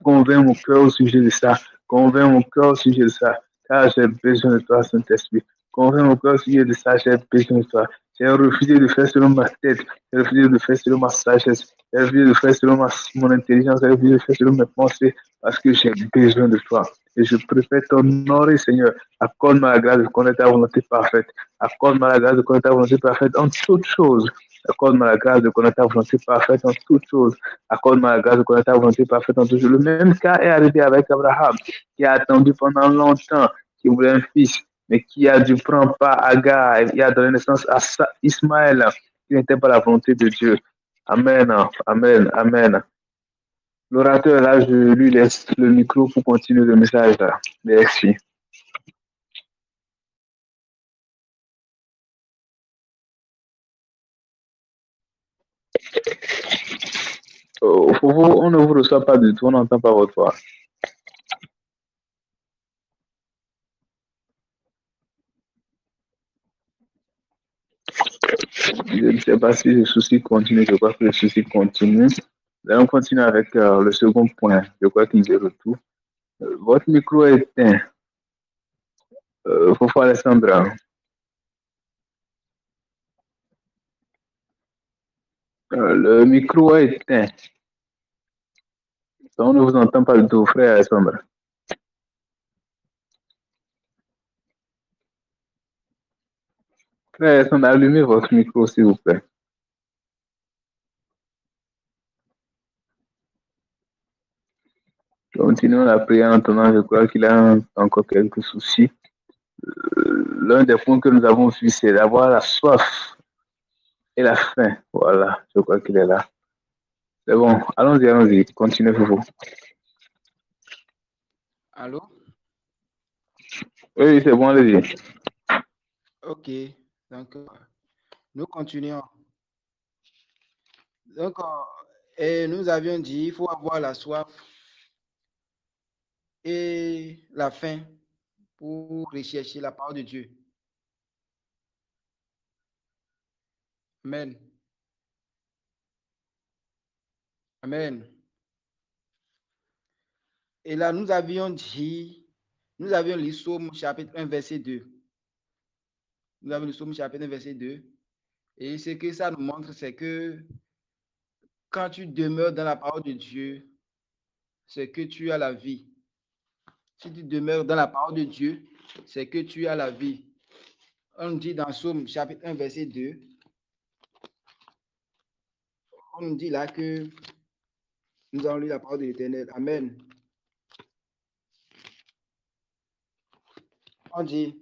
Convainc mon cœur au sujet de ça. Convainc mon cœur au sujet de ça. Car j'ai besoin de toi, Saint-Esprit. Convainc mon cœur au sujet de ça. J'ai besoin de toi. J'ai refusé de faire selon ma tête. J'ai refusé de faire selon ma sagesse. J'ai refusé de faire selon mon intelligence. J'ai refusé de faire selon mes pensées. Parce que j'ai besoin de toi. Et je préfère t'honorer, Seigneur. Accorde-moi la grâce de connaître ta volonté parfaite. Accorde-moi la grâce de connaître ta volonté parfaite en toutes choses. Accorde-moi la grâce de connaître ta volonté parfaite en toutes choses. Accorde-moi la grâce de connaître ta volonté parfaite en toutes choses. Le même cas est arrivé avec Abraham, qui a attendu pendant longtemps, qui voulait un fils, mais qui a dû prendre part à Agar et a donné naissance à Ismaël, qui n'était pas la volonté de Dieu. Amen, amen, amen. L'orateur, là, je lui laisse le micro pour continuer le message. Là. Merci. On ne vous reçoit pas du tout, on n'entend pas votre voix. Je ne sais pas si le souci continue, je crois que le souci continue. Nous allons continuer avec le second point. Je crois qu'il est retour. Votre micro est éteint. Faut Alessandra. Le micro est éteint. On ne vous entend pas du tout, frère Alessandra. Frère Alessandra, allumez votre micro, s'il vous plaît. Continuons la prière en tenant, je crois qu'il a encore quelques soucis. L'un des points que nous avons vu, c'est d'avoir la soif et la faim. Voilà, je crois qu'il est là. C'est bon, allons-y, allons-y. Continuez, vous. Allô? Oui, c'est bon, allez-y. Ok, donc nous continuons. Donc, et nous avions dit, il faut avoir la soif et la faim pour rechercher la parole de Dieu. Amen. Amen. Et là, nous avions dit, nous avions lu Psaume chapitre 1, verset 2. Nous avons lu Psaume chapitre 1, verset 2. Et ce que ça nous montre, c'est que quand tu demeures dans la parole de Dieu, c'est que tu as la vie. Si tu demeures dans la parole de Dieu, c'est que tu as la vie. On dit dans Psaume chapitre 1, verset 2, on nous dit là que nous avons lu la parole de l'Éternel. Amen. On dit,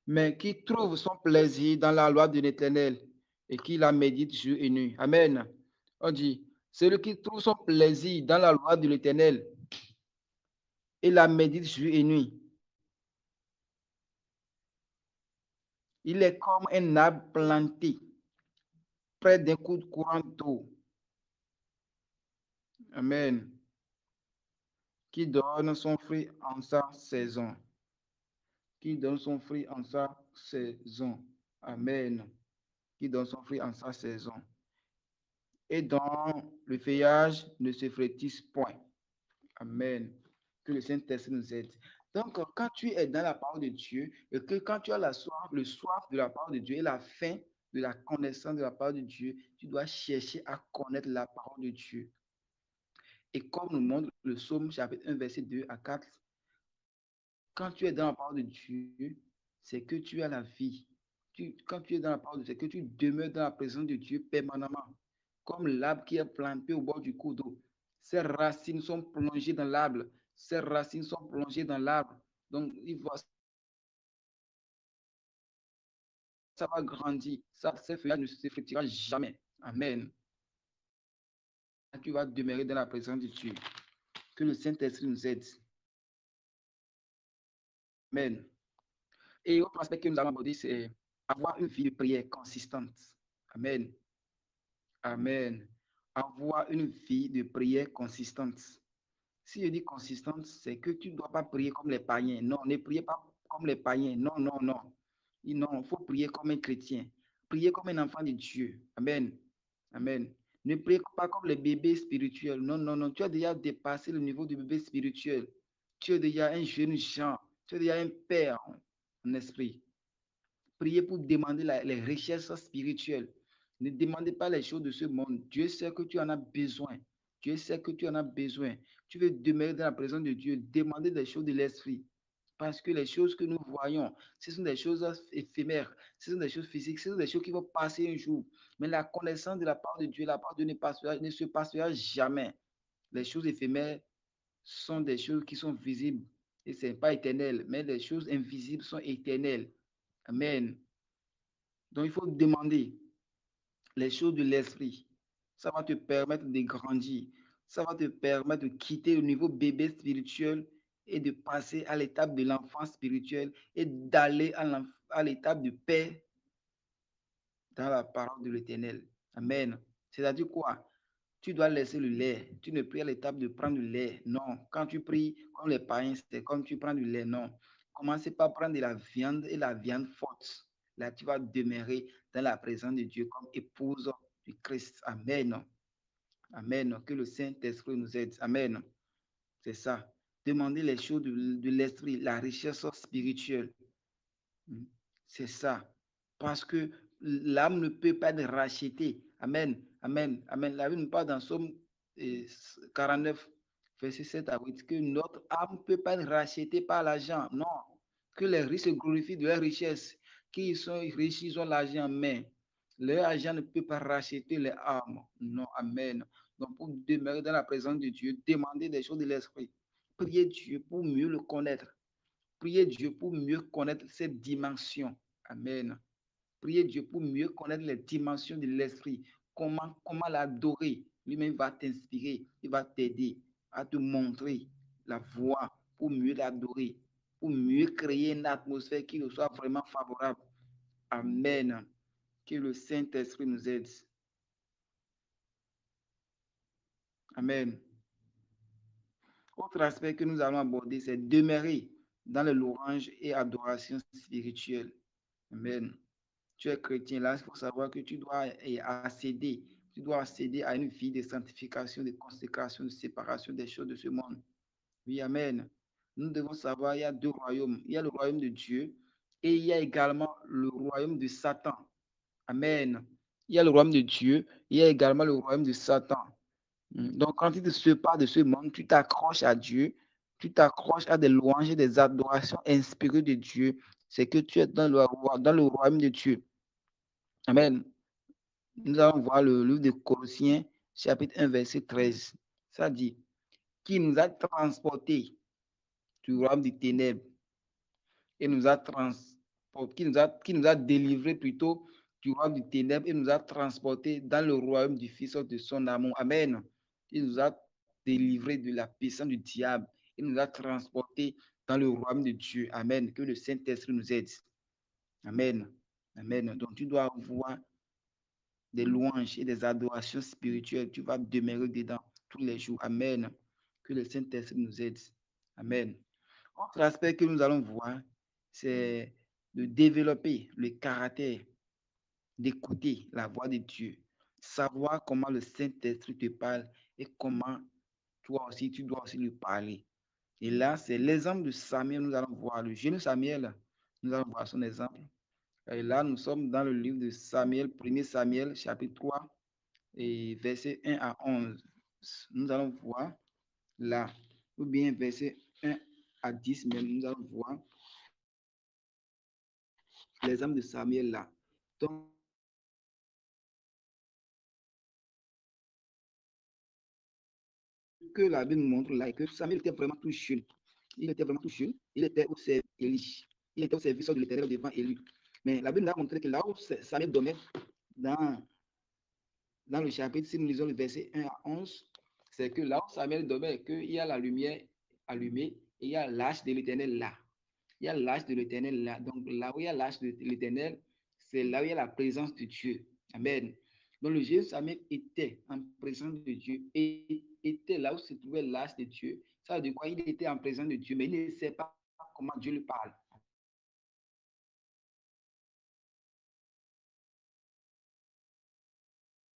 mais qui trouve son plaisir dans la loi de l'Éternel et qui la médite jour et nuit. Amen. On dit, celui qui trouve son plaisir dans la loi de l'Éternel et la médite jour et nuit. Il est comme un arbre planté près d'un courant d'eau. Amen. Qui donne son fruit en sa saison. Qui donne son fruit en sa saison. Amen. Qui donne son fruit en sa saison. Et dont le feuillage ne se flétisse point. Amen. Que le Saint-Esprit nous aide. Donc, quand tu es dans la parole de Dieu, et que quand tu as la soif, le soif de la parole de Dieu et la faim de la connaissance de la parole de Dieu, tu dois chercher à connaître la parole de Dieu. Et comme nous montre le Psaume chapitre 1, verset 2 à 4, quand tu es dans la parole de Dieu, c'est que tu as la vie. Quand tu es dans la parole de Dieu, c'est que tu demeures dans la présence de Dieu permanemment. Comme l'arbre qui est planté au bord du cours d'eau. Ses racines sont plongées dans l'arbre. Ses racines sont plongées dans l'arbre. Donc, ça va grandir. Ses feuillages ne se flétira jamais. Amen. Tu vas demeurer dans la présence de Dieu. Que le Saint-Esprit nous aide. Amen. Et autre aspect que nous allons aborder, c'est avoir une vie de prière consistante. Amen. Amen. Avoir une vie de prière consistante. Si je dis consistante, c'est que tu ne dois pas prier comme les païens. Non, ne priez pas comme les païens. Non, non, non. Non, il faut prier comme un chrétien. Prier comme un enfant de Dieu. Amen. Amen. Ne priez pas comme les bébés spirituels. Non, non, non. Tu as déjà dépassé le niveau du bébé spirituel. Tu es déjà un jeune Jean. Tu es déjà un père en esprit. Priez pour demander les richesses spirituelles. Ne demandez pas les choses de ce monde. Dieu sait que tu en as besoin. Dieu sait que tu en as besoin. Tu veux demeurer dans la présence de Dieu. Demandez des choses de l'esprit. Parce que les choses que nous voyons, ce sont des choses éphémères, ce sont des choses physiques, ce sont des choses qui vont passer un jour. Mais la connaissance de la part de Dieu, la part de Dieu ne se passera jamais. Les choses éphémères sont des choses qui sont visibles et ce n'est pas éternel, mais les choses invisibles sont éternelles. Amen. Donc, il faut demander les choses de l'esprit. Ça va te permettre de grandir. Ça va te permettre de quitter le niveau bébé spirituel et de passer à l'étape de l'enfant spirituel et d'aller à l'étape de paix dans la parole de l'Éternel. Amen. C'est-à-dire quoi? Tu dois laisser le lait. Tu ne pries à l'étape de prendre le lait. Non. Quand tu pries comme les païens, c'est comme tu prends du lait. Non. Commencez par prendre de la viande et la viande forte. Là, tu vas demeurer dans la présence de Dieu comme épouse du Christ. Amen. Amen. Que le Saint-Esprit nous aide. Amen. C'est ça. Demandez les choses de l'esprit, la richesse spirituelle. C'est ça. Parce que l'âme ne peut pas être rachetée. Amen. Amen. Amen. La Bible nous parle dans Somme 49, verset 7 à 8, que notre âme ne peut pas être rachetée par l'argent. Non. Que les riches se glorifient de leur richesse. Qui sont riches, ils ont l'argent en main. Leur argent ne peut pas racheter les âmes. Non. Amen. Donc, pour demeurer dans la présence de Dieu, demandez des choses de l'esprit. Priez Dieu pour mieux le connaître. Priez Dieu pour mieux connaître cette dimension. Amen. Priez Dieu pour mieux connaître les dimensions de l'esprit. Comment l'adorer. Lui-même va t'inspirer. Il va t'aider à te montrer la voie pour mieux l'adorer. Pour mieux créer une atmosphère qui nous soit vraiment favorable. Amen. Que le Saint-Esprit nous aide. Amen. Autre aspect que nous allons aborder, c'est demeurer dans le louange et adoration spirituelle. Amen. Tu es chrétien, là, il faut savoir que tu dois accéder à une vie de sanctification, de consécration, de séparation des choses de ce monde. Oui, amen. Nous devons savoir, il y a deux royaumes. Il y a le royaume de Dieu et il y a également le royaume de Satan. Amen. Il y a le royaume de Dieu, il y a également le royaume de Satan. Donc, quand tu te sépares de ce monde, tu t'accroches à Dieu, tu t'accroches à des louanges et des adorations inspirées de Dieu. C'est que tu es dans le royaume de Dieu. Amen. Nous allons voir le livre de Colossiens, chapitre 1, verset 13. Ça dit, qui nous a transportés du royaume des ténèbres et qui nous a délivrés plutôt du royaume des ténèbres et nous a transportés dans le royaume du Fils de son amour. Amen. Il nous a délivrés de la puissance du diable. Il nous a transportés dans le royaume de Dieu. Amen. Que le Saint-Esprit nous aide. Amen. Amen. Donc, tu dois voir des louanges et des adorations spirituelles. Tu vas demeurer dedans tous les jours. Amen. Que le Saint-Esprit nous aide. Amen. Autre aspect que nous allons voir, c'est de développer le caractère, d'écouter la voix de Dieu, savoir comment le Saint-Esprit te parle et comment toi aussi, tu dois aussi lui parler. Et là, c'est l'exemple de Samuel. Nous allons voir le jeune Samuel. Nous allons voir son exemple. Et là, nous sommes dans le livre de Samuel, 1er Samuel, chapitre 3, et verset 1 à 11. Nous allons voir là, ou bien verset 1 à 10, mais nous allons voir l'exemple de Samuel là. Donc, que la Bible nous montre là, que Samuel était vraiment tout jeune. Il était vraiment tout jeune. Il était au service Élie. Il était au service de l'Éternel devant Élie. Mais la Bible nous a montré que là où Samuel dormait, dans le chapitre, si nous lisons le verset 1 à 11, c'est que là où Samuel dormait, qu'il y a la lumière allumée et il y a l'arche de l'Éternel là. Il y a l'arche de l'Éternel là. Donc, là où il y a l'arche de l'Éternel, c'est là où il y a la présence de Dieu. Amen. Donc, le Jérusalem était en présence de Dieu et était là où se trouvait l'arche de Dieu. Ça veut dire quoi? Il était en présence de Dieu, mais il ne sait pas comment Dieu lui parle.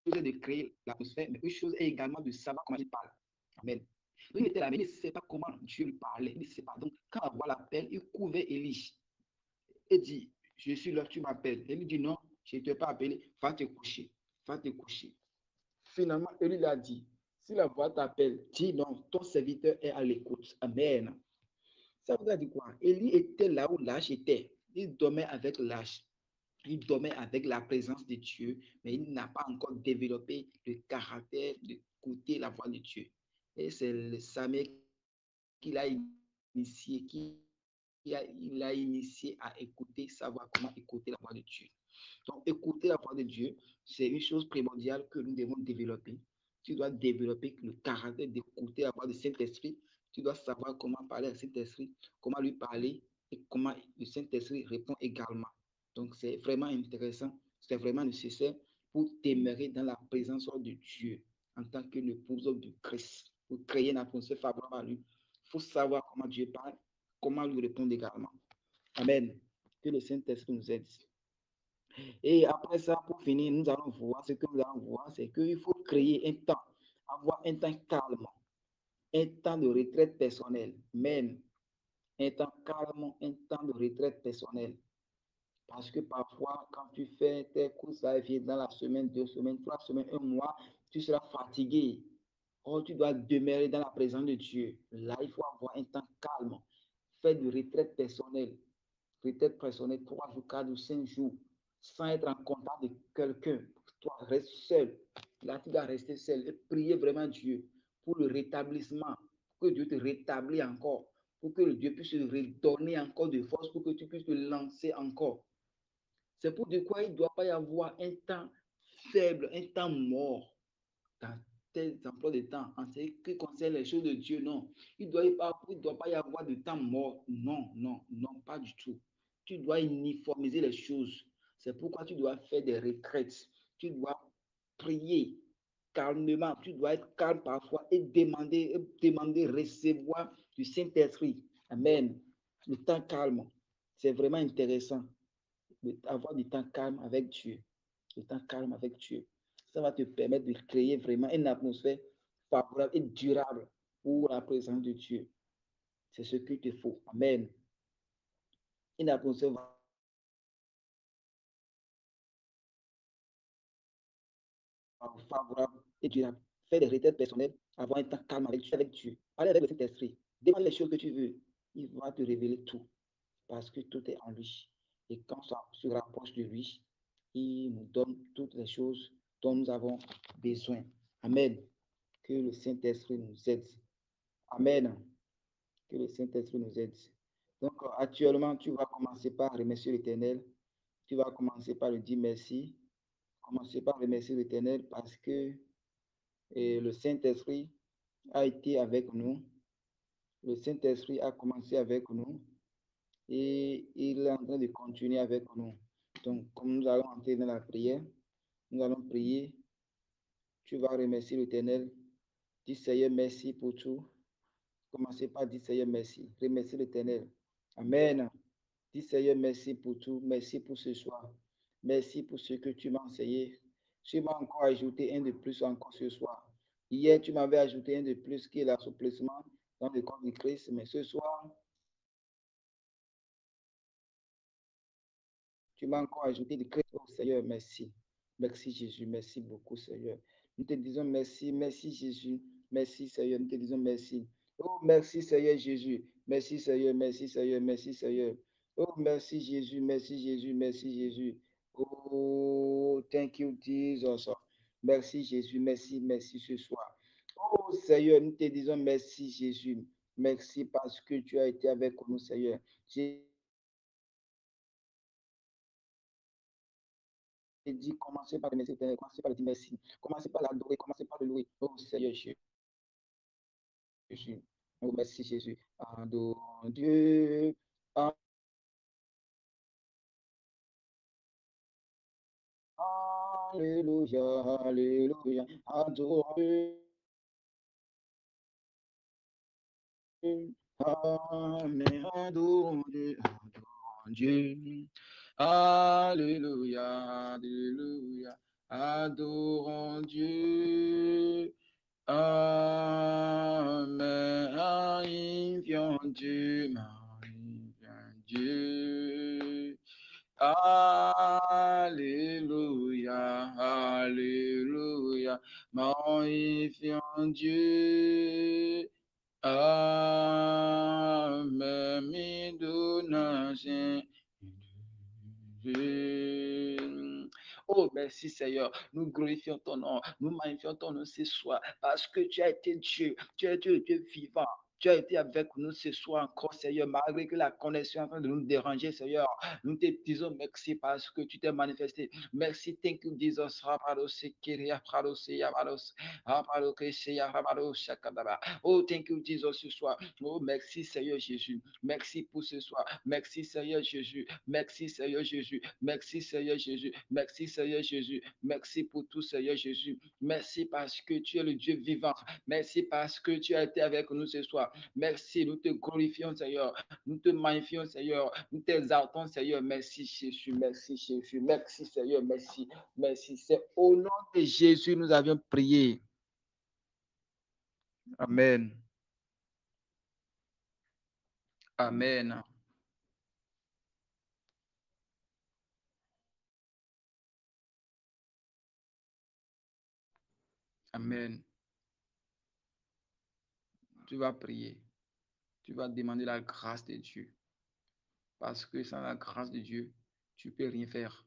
Une chose est de créer l'atmosphère, mais une chose est également de savoir comment il parle. Amen. Donc, il était là, mais il ne sait pas comment Dieu lui parlait. Il ne sait pas. Donc, quand la voix l'appelle, il couvait Élie et dit, je suis là, tu m'appelles. Élie dit, non, je ne t'ai pas appelé, va te coucher. Va te coucher. Finalement, Élie l'a dit, si la voix t'appelle, dis non, ton serviteur est à l'écoute. Amen. Ça veut dire quoi? Élie était là où l'âge était. Il dormait avec l'âge. Il dormait avec la présence de Dieu, mais il n'a pas encore développé le caractère d'écouter la voix de Dieu. Et c'est le Samuel qui l'a initié, il a initié à écouter, savoir comment écouter la voix de Dieu. Donc, écouter la voix de Dieu, c'est une chose primordiale que nous devons développer. Tu dois développer le caractère d'écouter la voix du Saint-Esprit. Tu dois savoir comment parler à Saint-Esprit, comment lui parler et comment le Saint-Esprit répond également. Donc, c'est vraiment intéressant, c'est vraiment nécessaire pour demeurer dans la présence de Dieu en tant que l'épouse du Christ, pour créer une atmosphère favorable à lui. Il faut savoir comment Dieu parle, comment lui répondre également. Amen. Que le Saint-Esprit nous aide. Et après ça, pour finir, nous allons voir, ce que nous allons voir, c'est qu'il faut créer un temps, avoir un temps calme, un temps de retraite personnelle, même un temps calme, un temps de retraite personnelle. Parce que parfois, quand tu fais tes courses à vie dans la semaine, 2 semaines, 3 semaines, un mois, tu seras fatigué. Or, tu dois demeurer dans la présence de Dieu. Là, il faut avoir un temps calme. Faire de retraite personnelle. Retraite personnelle, 3 jours, 4 ou 5 jours, sans être en contact de quelqu'un. Toi, reste seul. Là, tu dois rester seul et prier vraiment Dieu pour le rétablissement, pour que Dieu te rétablisse encore, pour que Dieu puisse te redonner encore de force, pour que tu puisses te lancer encore. C'est pour dire quoi il ne doit pas y avoir un temps faible, un temps mort dans tes emplois de temps en ce qui concerne les choses de Dieu. Non, il ne doit pas y avoir de temps mort. Non, non, non, pas du tout. Tu dois uniformiser les choses. C'est pourquoi tu dois faire des retraites. Tu dois prier calmement. Tu dois être calme parfois et demander recevoir du Saint-Esprit. Amen. Le temps calme, c'est vraiment intéressant avoir du temps calme avec Dieu. Le temps calme avec Dieu. Ça va te permettre de créer vraiment une atmosphère favorable et durable pour la présence de Dieu. C'est ce qu'il te faut. Amen. Une atmosphère favorable et durable. Faire des retraites personnelles, avoir un temps calme avec Dieu. Aller avec le Saint-Esprit. Demande les choses que tu veux. Il va te révéler tout. Parce que tout est en lui. Et quand on se rapproche de lui, il nous donne toutes les choses dont nous avons besoin. Amen. Que le Saint-Esprit nous aide. Amen. Que le Saint-Esprit nous aide. Donc, actuellement, tu vas commencer par remercier l'Éternel. Tu vas commencer par lui dire merci. Commencer par remercier l'Éternel parce que le Saint-Esprit a été avec nous. Le Saint-Esprit a commencé avec nous et il est en train de continuer avec nous. Donc, comme nous allons entrer dans la prière, nous allons prier. Tu vas remercier l'Éternel. Dis Seigneur, merci pour tout. Commencez par dire Seigneur, merci. Remerciez l'Éternel. Amen. Dis Seigneur, merci pour tout. Merci pour ce soir. Merci pour ce que tu m'as enseigné. Tu m'as encore ajouté un de plus encore ce soir. Hier, tu m'avais ajouté un de plus qui est l'assouplissement dans le corps du Christ. Mais ce soir, tu m'as encore ajouté du Christ. Oh Seigneur, merci. Merci Jésus. Merci beaucoup Seigneur. Nous te disons merci. Merci Jésus. Merci Seigneur. Nous te disons merci. Oh, merci Seigneur Jésus. Merci Seigneur. Merci Seigneur. Merci Seigneur. Oh, merci Jésus. Merci Jésus. Merci Jésus. Oh, thank you Jesus. Merci Jésus. Merci, merci ce soir. Oh Seigneur, nous te disons merci Jésus. Merci parce que tu as été avec nous Seigneur. J'ai dit, commencez par remercier l'Éternel, commencez par le dire merci, commencez par l'adorer, commencez par le louer. Oh Seigneur Jésus. Oh merci Jésus. Adore Dieu. Alléluia, Alléluia, adore. Amen, adore Dieu, adore Dieu. Alléluia, Alléluia, adorons Dieu. Amen, magnifions Dieu, magnifions Dieu. Alléluia, Alléluia, magnifions Dieu. Amen, mi donation. Oh, merci Seigneur. Nous glorifions ton nom. Nous magnifions ton nom ce soir parce que tu as été Dieu. Tu as été le Dieu vivant. Tu as été avec nous ce soir encore, Seigneur, malgré que la connexion est en train de nous déranger, Seigneur. Nous te disons merci parce que tu t'es manifesté. Merci, thank you, Jesus. Oh, thank you, Jesus, ce soir. Oh, merci, Seigneur Jésus. Merci pour ce soir. Merci, Seigneur Jésus. Merci, Seigneur Jésus. Merci, Seigneur Jésus. Merci, Seigneur Jésus. Merci pour tout, Seigneur Jésus. Merci parce que tu es le Dieu vivant. Merci parce que tu as été avec nous ce soir. Merci, nous te glorifions, Seigneur. Nous te magnifions, Seigneur. Nous t'exaltons, Seigneur. Merci, Jésus. Merci, Jésus. Merci, Seigneur. Merci. Merci. C'est au nom de Jésus nous avions prié. Amen. Amen. Amen. Tu vas prier. Tu vas demander la grâce de Dieu. Parce que sans la grâce de Dieu, tu ne peux rien faire.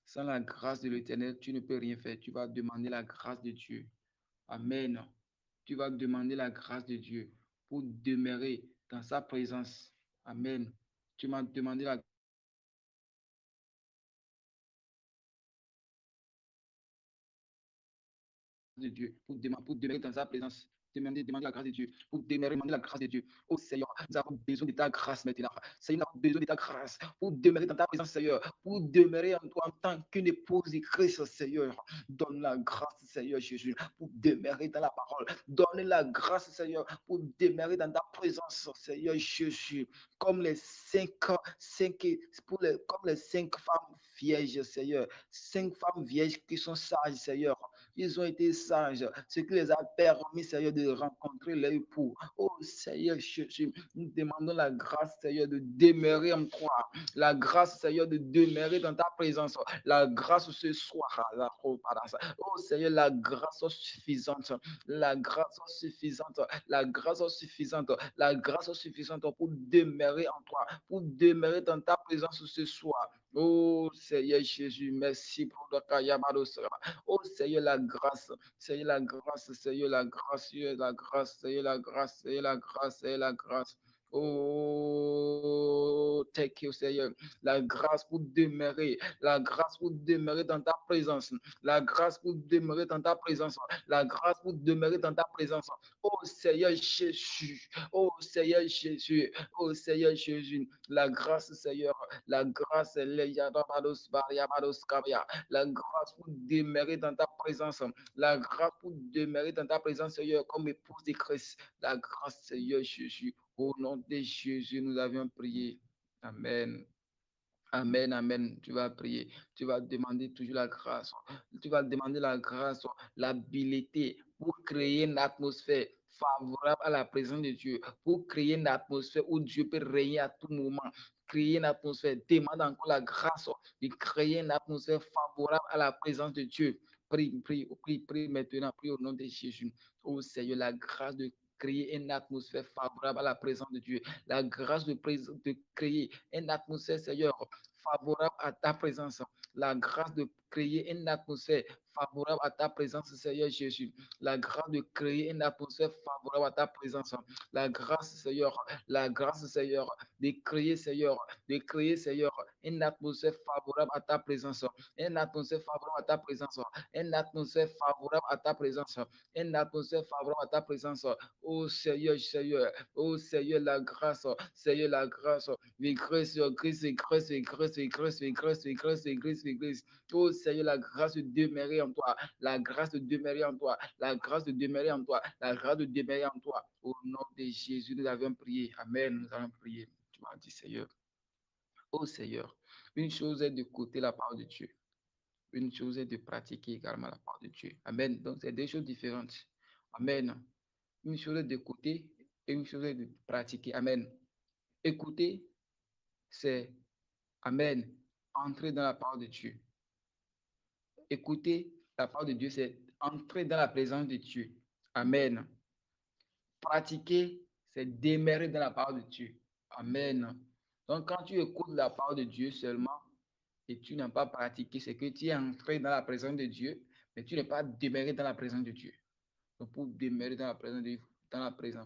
Sans la grâce de l'Éternel, tu ne peux rien faire. Tu vas demander la grâce de Dieu. Amen. Tu vas demander la grâce de Dieu pour demeurer dans sa présence. Amen. Tu m'as demandé la de Dieu, pour demeurer dans sa présence. Demander la grâce de Dieu, pour demander la grâce de Dieu. Oh Seigneur, nous avons besoin de ta grâce maintenant. Seigneur, nous avons besoin de ta grâce pour demeurer dans ta présence, Seigneur, pour demeurer en toi en tant qu'une épouse de Christ, Seigneur. Donne la grâce, Seigneur Jésus, pour demeurer dans la parole. Donne la grâce, Seigneur, pour demeurer dans ta présence, Seigneur Jésus. Comme les comme les 5 femmes vierges, Seigneur. 5 femmes vierges qui sont sages, Seigneur. Ils ont été sages, ce qui les a permis, Seigneur, de rencontrer leur époux. Oh Seigneur Jésus, nous demandons la grâce, Seigneur, de demeurer en toi. La grâce, Seigneur, de demeurer dans ta présence. La grâce ce soir. Oh Seigneur, la grâce suffisante. La grâce suffisante. La grâce suffisante. La grâce suffisante pour demeurer en toi. Pour demeurer dans ta présence ce soir. Oh Seigneur Jésus, merci pour le Kayamados. Oh Seigneur, la grâce, Seigneur, la grâce, Seigneur, la grâce, Seigneur, la grâce, Seigneur, la grâce, Seigneur, la grâce, Seigneur, la grâce. Oh, thank you, Seigneur. La grâce pour demeurer, la grâce pour demeurer dans ta présence, la grâce pour demeurer dans ta présence, la grâce pour demeurer dans ta présence. Oh Seigneur Jésus, oh Seigneur Jésus, oh Seigneur Jésus, la grâce, Seigneur, la grâce, la grâce pour demeurer dans ta présence, la grâce pour demeurer dans ta présence, Seigneur, comme épouse de Christ, la grâce, Seigneur Jésus, au nom de Jésus, nous avions prié. Amen. Amen, amen. Tu vas prier. Tu vas demander toujours la grâce. Tu vas demander la grâce, l'habilité pour créer une atmosphère favorable à la présence de Dieu, pour créer une atmosphère où Dieu peut régner à tout moment. Créer une atmosphère. Demande encore la grâce de créer une atmosphère favorable à la présence de Dieu. Prie, prie, prie, prie maintenant. Prie au nom de Jésus. Oh Seigneur, la grâce de créer une atmosphère favorable à la présence de Dieu. La grâce de créer une atmosphère, Seigneur, favorable à ta présence. La grâce de créer une atmosphère favorable à ta présence, Seigneur Jésus. La grâce de créer une atmosphère favorable à ta présence. La grâce, Seigneur, de créer, Seigneur, une atmosphère favorable à ta présence. Une atmosphère favorable à ta présence. Une atmosphère favorable à ta présence. Une atmosphère favorable à ta présence. Oh Seigneur, Seigneur, oh Seigneur, la grâce, Seigneur, la grâce, grâce, grâce, grâce, grâce, grâce, grâce, grâce, grâce. Oh Seigneur, la grâce de demeurer en toi, la grâce de demeurer en toi, la grâce de demeurer en toi, la grâce de demeurer en toi. Au nom de Jésus, nous avons prié. Amen. Nous allons prier. Tu m'as dit, Seigneur. Oh Seigneur, une chose est d'écouter la parole de Dieu. Une chose est de pratiquer également la parole de Dieu. Amen. Donc, c'est deux choses différentes. Amen. Une chose est d'écouter et une chose est de pratiquer. Amen. Écouter, c'est, Amen, entrer dans la parole de Dieu. Écouter la parole de Dieu, c'est entrer dans la présence de Dieu. Amen. Pratiquer, c'est demeurer dans la parole de Dieu. Amen. Donc, quand tu écoutes la parole de Dieu seulement et tu n'as pas pratiqué, c'est que tu es entré dans la présence de Dieu, mais tu n'es pas demeuré dans la présence de Dieu. Donc, pour demeurer dans la présence de Dieu,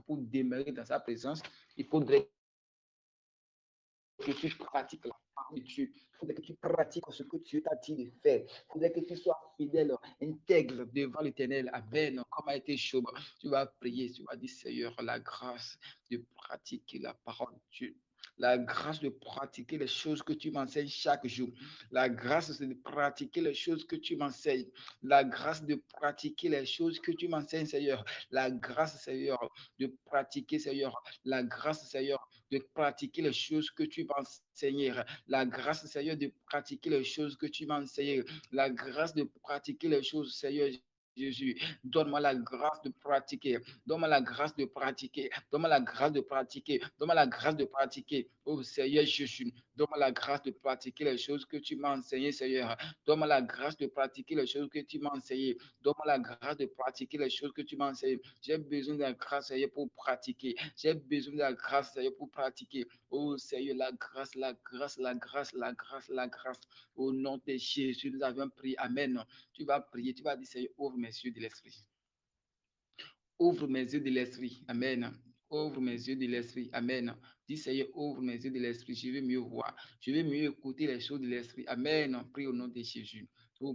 pour demeurer dans sa présence, il faudrait que tu pratiques la parole de Dieu. Il faudrait que tu pratiques ce que Dieu t'a dit de faire. Il faudrait que tu sois fidèle, intègre devant l'Éternel. Amen. Comme a été chaud, tu vas prier, tu vas dire, Seigneur, la grâce de pratiquer la parole de Dieu. La grâce de pratiquer les choses que tu m'enseignes chaque jour. La grâce de pratiquer les choses que tu m'enseignes. La grâce de pratiquer les choses que tu m'enseignes, Seigneur. La grâce, Seigneur, de pratiquer, Seigneur. La grâce, Seigneur, de pratiquer les choses que tu m'enseignes. La grâce, Seigneur, de pratiquer les choses que tu m'enseignes. La grâce de pratiquer les choses, Seigneur Jésus. Donne-moi la grâce de pratiquer. Donne-moi la grâce de pratiquer. Donne-moi la grâce de pratiquer. Donne-moi la grâce de pratiquer. Oh Seigneur Jésus. Donne-moi la grâce de pratiquer les choses que tu m'as enseignées, Seigneur. Donne-moi la grâce de pratiquer les choses que tu m'as enseignées. Donne-moi la grâce de pratiquer les choses que tu m'as enseignées. J'ai besoin de la grâce, Seigneur, pour pratiquer. J'ai besoin de la grâce, Seigneur, pour pratiquer. Oh Seigneur, la grâce, la grâce, la grâce, la grâce, la grâce. Au nom de Jésus, nous avons prié. Amen. Tu vas prier, tu vas dire, Seigneur, ouvre mes yeux de l'esprit. Ouvre mes yeux de l'esprit. Amen. Ouvre mes yeux de l'esprit. Amen. Dis Seigneur, ouvre mes yeux de l'esprit. Je veux mieux voir. Je veux mieux écouter les choses de l'esprit. Amen. Prie au nom de Jésus. Oh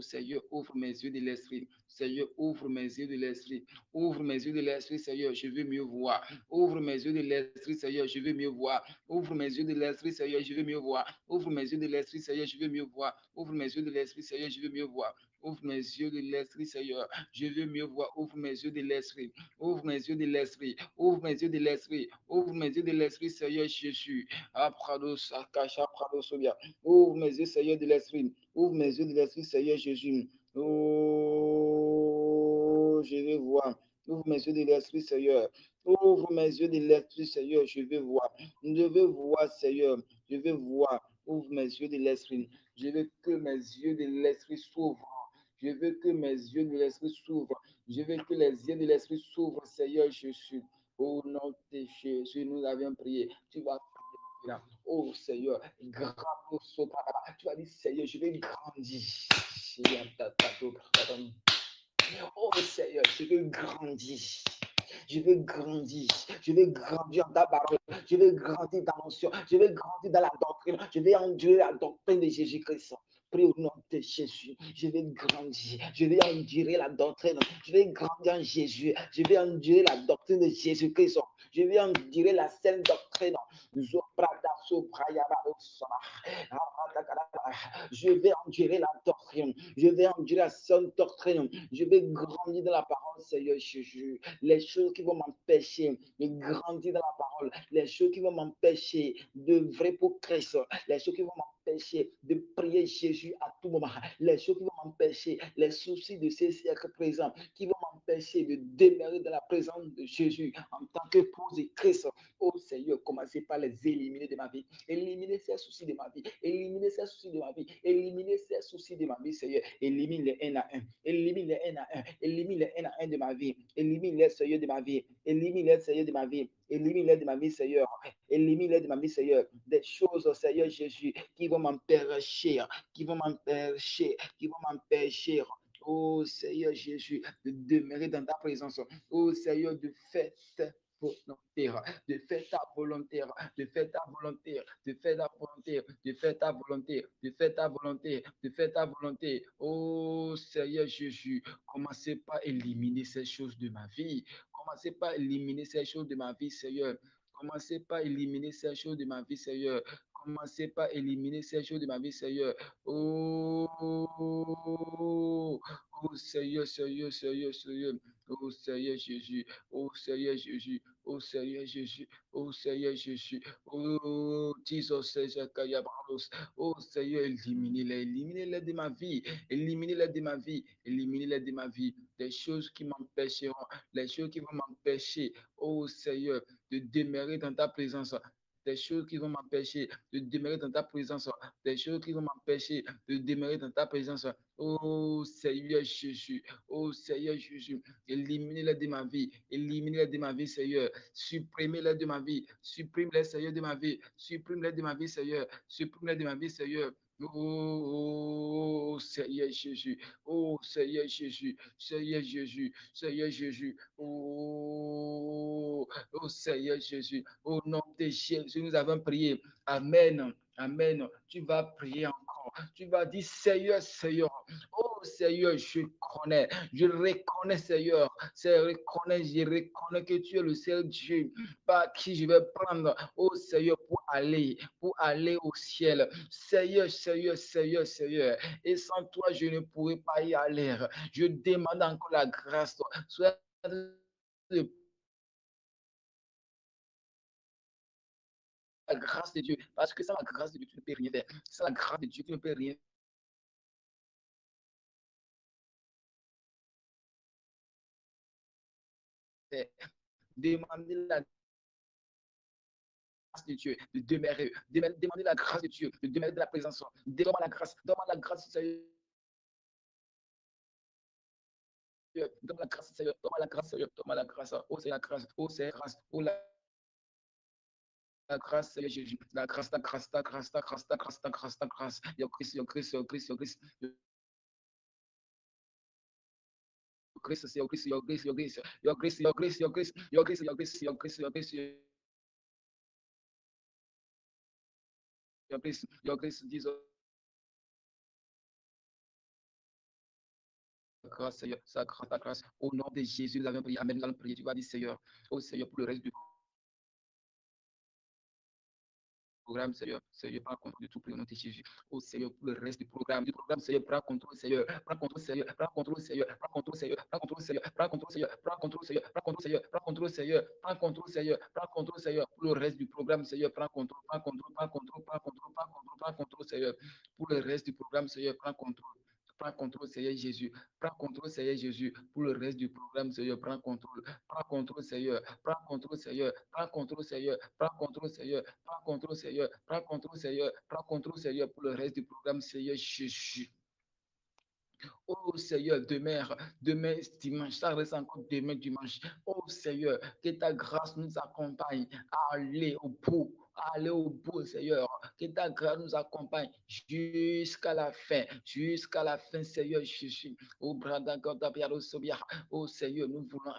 Seigneur, ouvre mes yeux de l'esprit. Seigneur, ouvre mes yeux de l'esprit. Ouvre mes yeux de l'esprit, Seigneur, je veux mieux voir. Ouvre mes yeux de l'esprit, Seigneur, je veux mieux voir. Ouvre mes yeux de l'esprit, Seigneur, je veux mieux voir. Ouvre mes yeux de l'esprit, Seigneur, je veux mieux voir. Ouvre mes yeux de l'esprit, Seigneur, je veux mieux voir. Ouvre mes yeux de l'esprit, Seigneur. Je veux mieux voir. Ouvre mes yeux de l'esprit. Ouvre mes yeux de l'esprit. Ouvre mes yeux de l'esprit. Ouvre mes yeux de l'esprit, Seigneur Jésus. Ouvre mes yeux, Seigneur de l'esprit. Ouvre mes yeux de l'esprit, Seigneur Jésus. Oh, je veux voir. Ouvre mes yeux de l'esprit, Seigneur. Ouvre mes yeux de l'esprit, Seigneur. Je veux voir. Je veux voir, Seigneur. Je veux voir. Ouvre mes yeux de l'esprit. Je veux que mes yeux de l'esprit s'ouvrent. Je veux que mes yeux de l'esprit s'ouvrent. Je veux que les yeux de l'esprit s'ouvrent, Seigneur Jésus. Au nom de Jésus, nous avons prié. Tu vas prier. Oh Seigneur, grand tu vas dire Seigneur, je vais grandir. Oh Seigneur, je veux grandir. Je veux grandir. Je veux grandir dans ta parole. Je veux grandir dans l'onction. Je veux grandir dans la doctrine. Je vais endurer la doctrine de Jésus-Christ. Prie au nom de Jésus. Je vais grandir. Je vais endurer la doctrine. Je vais grandir en Jésus. Je vais endurer la doctrine de Jésus-Christ. Je vais endurer la saine doctrine. Je vais endurer la doctrine. Je vais endurer la saine doctrine. Je vais grandir dans la parole, Seigneur Jésus. Les choses qui vont m'empêcher de grandir dans la parole. Les choses qui vont m'empêcher de vrai pour Christ. Les choses qui vont m'empêcher de prier Jésus à tout moment. Les choses qui vont m'empêcher, les soucis de ces siècles présents, qui vont m'empêcher de demeurer dans la présence de Jésus en tant que épouse de Christ. Oh Seigneur, commencez par les éliminer de ma vie. Éliminer ces soucis de ma vie. Éliminer ces soucis de ma vie. Éliminer ces soucis de ma vie, Seigneur. Élimine les un à un. Élimine les un à un. Élimine les un à un de ma vie. Élimine les, Seigneur, de ma vie. Élimine les, Seigneur, de ma vie. Élimine les de ma vie, Seigneur. Élimine les de ma vie, Seigneur. Des choses, Seigneur Jésus, qui vont m'empêcher, qui vont m'empêcher, qui vont m'empêcher. Oh Seigneur Jésus, de demeurer dans ta présence. Oh Seigneur, de faire volontaire, de faire ta volonté, de faire ta volonté, de faire ta volonté, de faire ta volonté, de faire ta volonté, de faire ta volonté. Oh Seigneur Jésus, commencez par éliminer ces choses de ma vie. Commencez par éliminer ces choses de ma vie, Seigneur. Commencez par éliminer ces choses de ma vie, Seigneur. Commencez par éliminer ces choses de ma vie, Seigneur. Oh, oh Seigneur, Seigneur, Seigneur, Seigneur. Oh Seigneur Jésus. Oh Seigneur Jésus. Oh Seigneur Jésus. Oh Seigneur Jésus. Oh Jesus, Seigneur Kayabaros. Oh Seigneur, éliminez-les de ma vie. Éliminez-les de ma vie. Éliminez-les de ma vie. Des choses qui m'empêcheront. Les choses qui vont m'empêcher. Oh Seigneur, de demeurer dans ta présence. Des choses qui vont m'empêcher de demeurer dans ta présence. Des choses qui vont m'empêcher de demeurer dans ta présence. Oh Seigneur Jésus. Oh Seigneur Jésus. Éliminez-les de ma vie. Éliminez-les de ma vie, Seigneur. Supprimez-les de ma vie. Supprime-les, Seigneur, de ma vie. Supprime-les de ma vie, Seigneur. Supprime-les de ma vie, Seigneur. Oh Seigneur Jésus. Oh Seigneur Jésus. Seigneur Jésus. Seigneur Jésus. Oh, oh Seigneur Jésus. Au nom de Jésus, nous avons prié. Amen. Amen. Tu vas prier encore. Tu vas dire, Seigneur, Seigneur. Oh Seigneur, je connais. Je reconnais, Seigneur. Je reconnais que tu es le seul Dieu par qui je vais prendre. Oh Seigneur, pour aller au ciel. Seigneur, Seigneur, Seigneur, Seigneur. Et sans toi, je ne pourrais pas y aller. Je demande encore la grâce. Soit la grâce de Dieu. Parce que sans la grâce de Dieu, tu ne peux rien faire. Sans la grâce de Dieu, tu ne peux rien faire. Demandez la grâce de Dieu de demeurer. Demandez la grâce de Dieu de demeurer de la présence. Donne-moi la grâce. Donne-moi la grâce, Seigneur. Donne-moi la grâce, Seigneur. Donne-moi la grâce, Seigneur. Donne-moi la grâce. Oh, c'est la grâce. Oh, c'est la grâce. Oh, la grâce, Seigneur Jésus. La grâce, la grâce, la grâce, la grâce, la grâce, la grâce, la grâce. Your grace, your grace, your grace, your grace. Grace, your grace, your grace, your grace, your grace, your grace, your grace, your grace, your grace, your grace, your grace, your grace, Jesus. Grâce, Seigneur, sa grâce, ta grâce. Au nom de Jésus, nous avons prié. Amen. Nous allons prier. Tu vas dire, Seigneur, oh Seigneur, pour le reste du programme, Seigneur. Seigneur, prends contrôle de tout pour le nom de Jésus. Oh Seigneur, pour le reste du programme, Seigneur, prends contrôle, Seigneur. Prends contrôle, Seigneur. Prends contrôle, Seigneur. Prends contrôle, Seigneur. Prends contrôle, Seigneur. Prends contrôle, Seigneur. Prends contrôle, Seigneur. Prends contrôle, Seigneur. Prends contrôle, Seigneur. Prends contrôle, Seigneur. Prends contrôle, Seigneur. Pour le reste du programme, Seigneur, prends contrôle, prends contrôle, prends contrôle, prends contrôle, prends contrôle, prends contrôle, Seigneur. Pour le reste du programme, Seigneur, prends contrôle. Prends contrôle, Seigneur Jésus. Prends contrôle, Seigneur Jésus. Pour le reste du programme, Seigneur, prends contrôle. Prends contrôle, Seigneur. Prends contrôle, Seigneur. Prends contrôle, Seigneur. Prends contrôle, Seigneur. Prends contrôle, Seigneur. Prends contrôle, Seigneur. Prends contrôle, Seigneur, pour le reste du programme, Seigneur Jésus. Oh Seigneur, demain dimanche, ça reste encore demain dimanche. Oh Seigneur, que ta grâce nous accompagne à aller au bout, Seigneur. Que ta grâce nous accompagne jusqu'à la fin, Seigneur Jésus. Oh oh Seigneur, nous voulons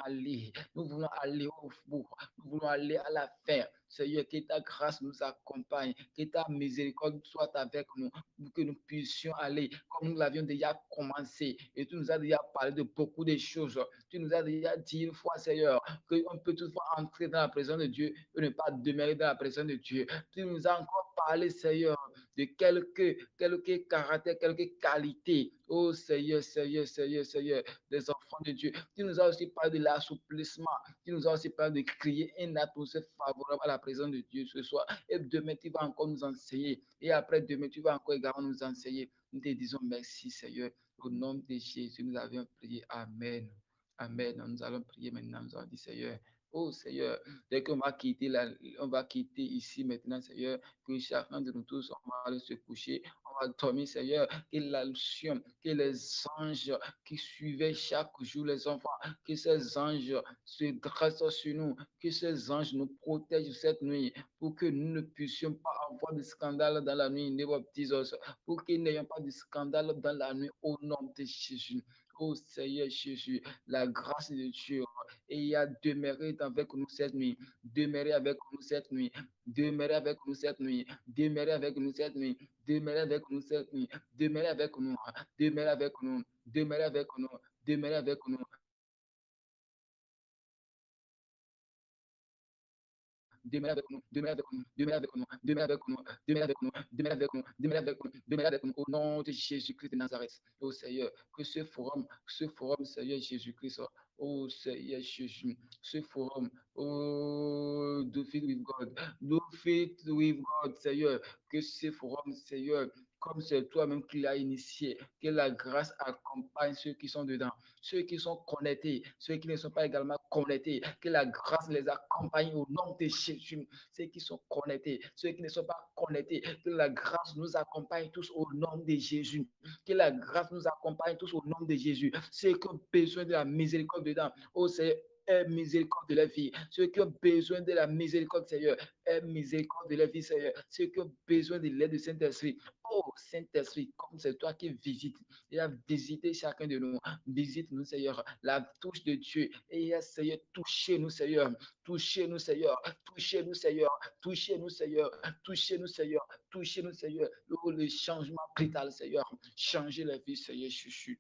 aller au bout, nous voulons aller à la fin. Seigneur, que ta grâce nous accompagne, que ta miséricorde soit avec nous, pour que nous puissions aller comme nous l'avions déjà commencé. Et tu nous as déjà parlé de beaucoup de choses. Tu nous as déjà dit une fois, Seigneur, qu'on peut toutefois entrer dans la présence de Dieu et ne pas demeurer dans la présence de Dieu. Tu nous as encore parlé, Seigneur, de quelques caractères, quelques qualités. Oh Seigneur, Seigneur, Seigneur, Seigneur, des enfants de Dieu. Tu nous as aussi parlé de l'assouplissement. Tu nous as aussi parlé de créer une atmosphère favorable à la présence de Dieu ce soir. Et demain, tu vas encore nous enseigner. Et après demain, tu vas encore également nous enseigner. Nous te disons merci, Seigneur. Au nom de Jésus, nous avons prié. Amen. Amen. Nous allons prier maintenant. Nous allons dire, Seigneur, oh Seigneur, dès qu'on va quitter on va quitter ici maintenant, Seigneur, que chacun de nous tous, on va aller se coucher, on va dormir, Seigneur, que l'allusion, que les anges qui suivaient chaque jour les enfants, que ces anges se dressent sur nous, que ces anges nous protègent cette nuit, pour que nous ne puissions pas avoir de scandale dans la nuit, pour qu'ils n'ayons pas de scandale dans la nuit, au nom de Jésus. Oh Seigneur Jésus, la grâce de Dieu et à demeurer avec nous cette nuit, demeurer avec nous cette nuit, demeurer avec nous cette nuit, demeurer avec nous cette nuit, demeurer avec nous cette nuit, demeurer avec nous, demeurer avec nous, demeurer avec nous, demeurer avec nous, demeure avec nous, demeure avec nous, demeure avec nous, demeure avec nous, demeure avec nous, demeure avec nous, demeure avec nous, demeure avec nous, au nom de Jésus-Christ de Nazareth. Oh Seigneur, que ce forum, Seigneur Jésus-Christ, oh Seigneur Jésus, ce forum, oh, do fit with God, do fit with God, Seigneur, que ce forum, Seigneur, comme c'est toi-même qui l'as initié, que la grâce accompagne ceux qui sont dedans, ceux qui sont connectés, ceux qui ne sont pas également connectés, que la grâce les accompagne au nom de Jésus, ceux qui sont connectés, ceux qui ne sont pas connectés, que la grâce nous accompagne tous au nom de Jésus, que la grâce nous accompagne tous au nom de Jésus, ceux qui ont besoin de la miséricorde dedans, oh c'est miséricorde de la vie. Ceux qui ont besoin de la miséricorde, Seigneur, miséricorde de la vie, Seigneur. Ceux qui ont besoin de l'aide du Saint-Esprit. Oh, Saint-Esprit, comme c'est toi qui visites, il a visité chacun de nous. Visite-nous, Seigneur, la touche de Dieu. Et Seigneur, touchez-nous, Seigneur. Touchez-nous, Seigneur. Touchez-nous, Seigneur. Touchez-nous, Seigneur. Touchez-nous, Seigneur. Touchez-nous, Seigneur. Oh, le changement brutal, Seigneur. Changez la vie, Seigneur. Chuchu.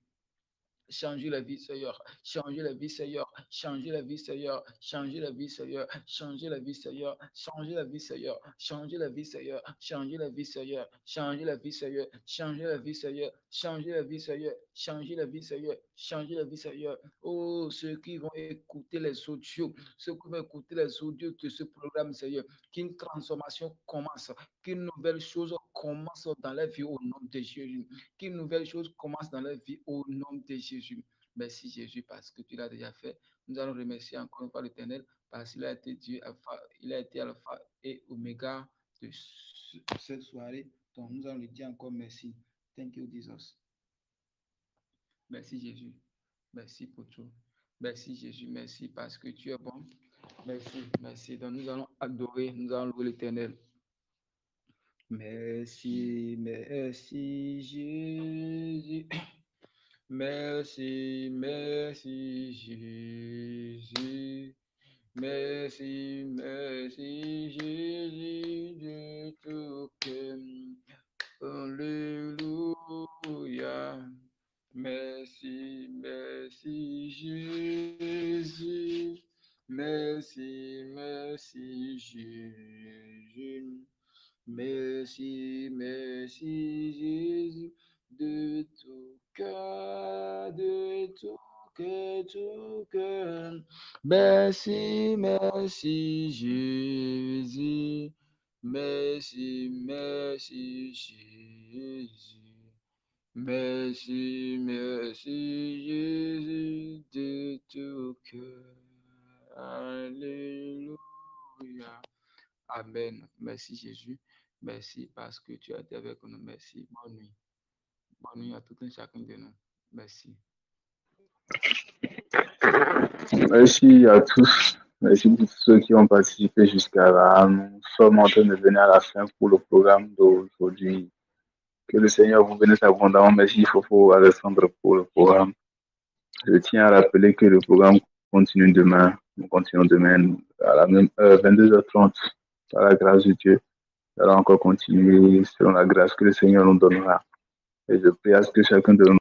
Changer la vie, Seigneur. Changer la vie, Seigneur. Changer la vie, Seigneur. Changer la vie, Seigneur. Changer la vie, Seigneur. Changer la vie, Seigneur. Changer la vie, Seigneur. Changer la vie, Seigneur. Changer la vie, Seigneur. Changer la vie, Seigneur. Changer la vie, Seigneur. Changer la vie, Seigneur. Changer la vie, Seigneur. Oh, ceux qui vont écouter les audios, ceux qui vont écouter les audios de ce programme, Seigneur, qu'une transformation commence, qu'une nouvelle chose commence dans la vie au nom de Jésus. Qu'une nouvelle chose commence dans la vie au nom de Jésus. Merci Jésus parce que tu l'as déjà fait. Nous allons remercier encore une fois l'Éternel parce qu'il a été Dieu, Alpha, il a été Alpha et Oméga de cette soirée. Donc nous allons lui dire encore merci. Thank you Jesus. Merci Jésus. Merci pour tout. Merci Jésus. Merci parce que tu es bon. Merci, merci. Donc nous allons adorer, nous allons louer l'Éternel. Merci, merci Jésus. Merci, merci Jésus. Merci, merci Jésus de tout cœur. Alléluia. Merci, merci Jésus. Merci, merci Jésus. Merci, merci Jésus, de tout cœur, de tout cœur, tout cœur. Merci, merci Jésus. Merci, merci Jésus. Merci, merci Jésus, de tout cœur. Alléluia. Amen. Merci Jésus. Merci parce que tu as été avec nous. Merci. Bonne nuit. Bonne nuit à tout un chacun de nous. Merci. Merci à tous. Merci pour tous ceux qui ont participé jusqu'à là. Nous sommes en train de venir à la fin pour le programme d'aujourd'hui. Que le Seigneur vous bénisse abondamment. Merci Fofo Alexandre pour le programme. Je tiens à rappeler que le programme continue demain. Nous continuons demain à la même heure, 22h30, par la grâce de Dieu. Nous allons encore continuer selon la grâce que le Seigneur nous donnera. Et je prie à ce que chacun de nous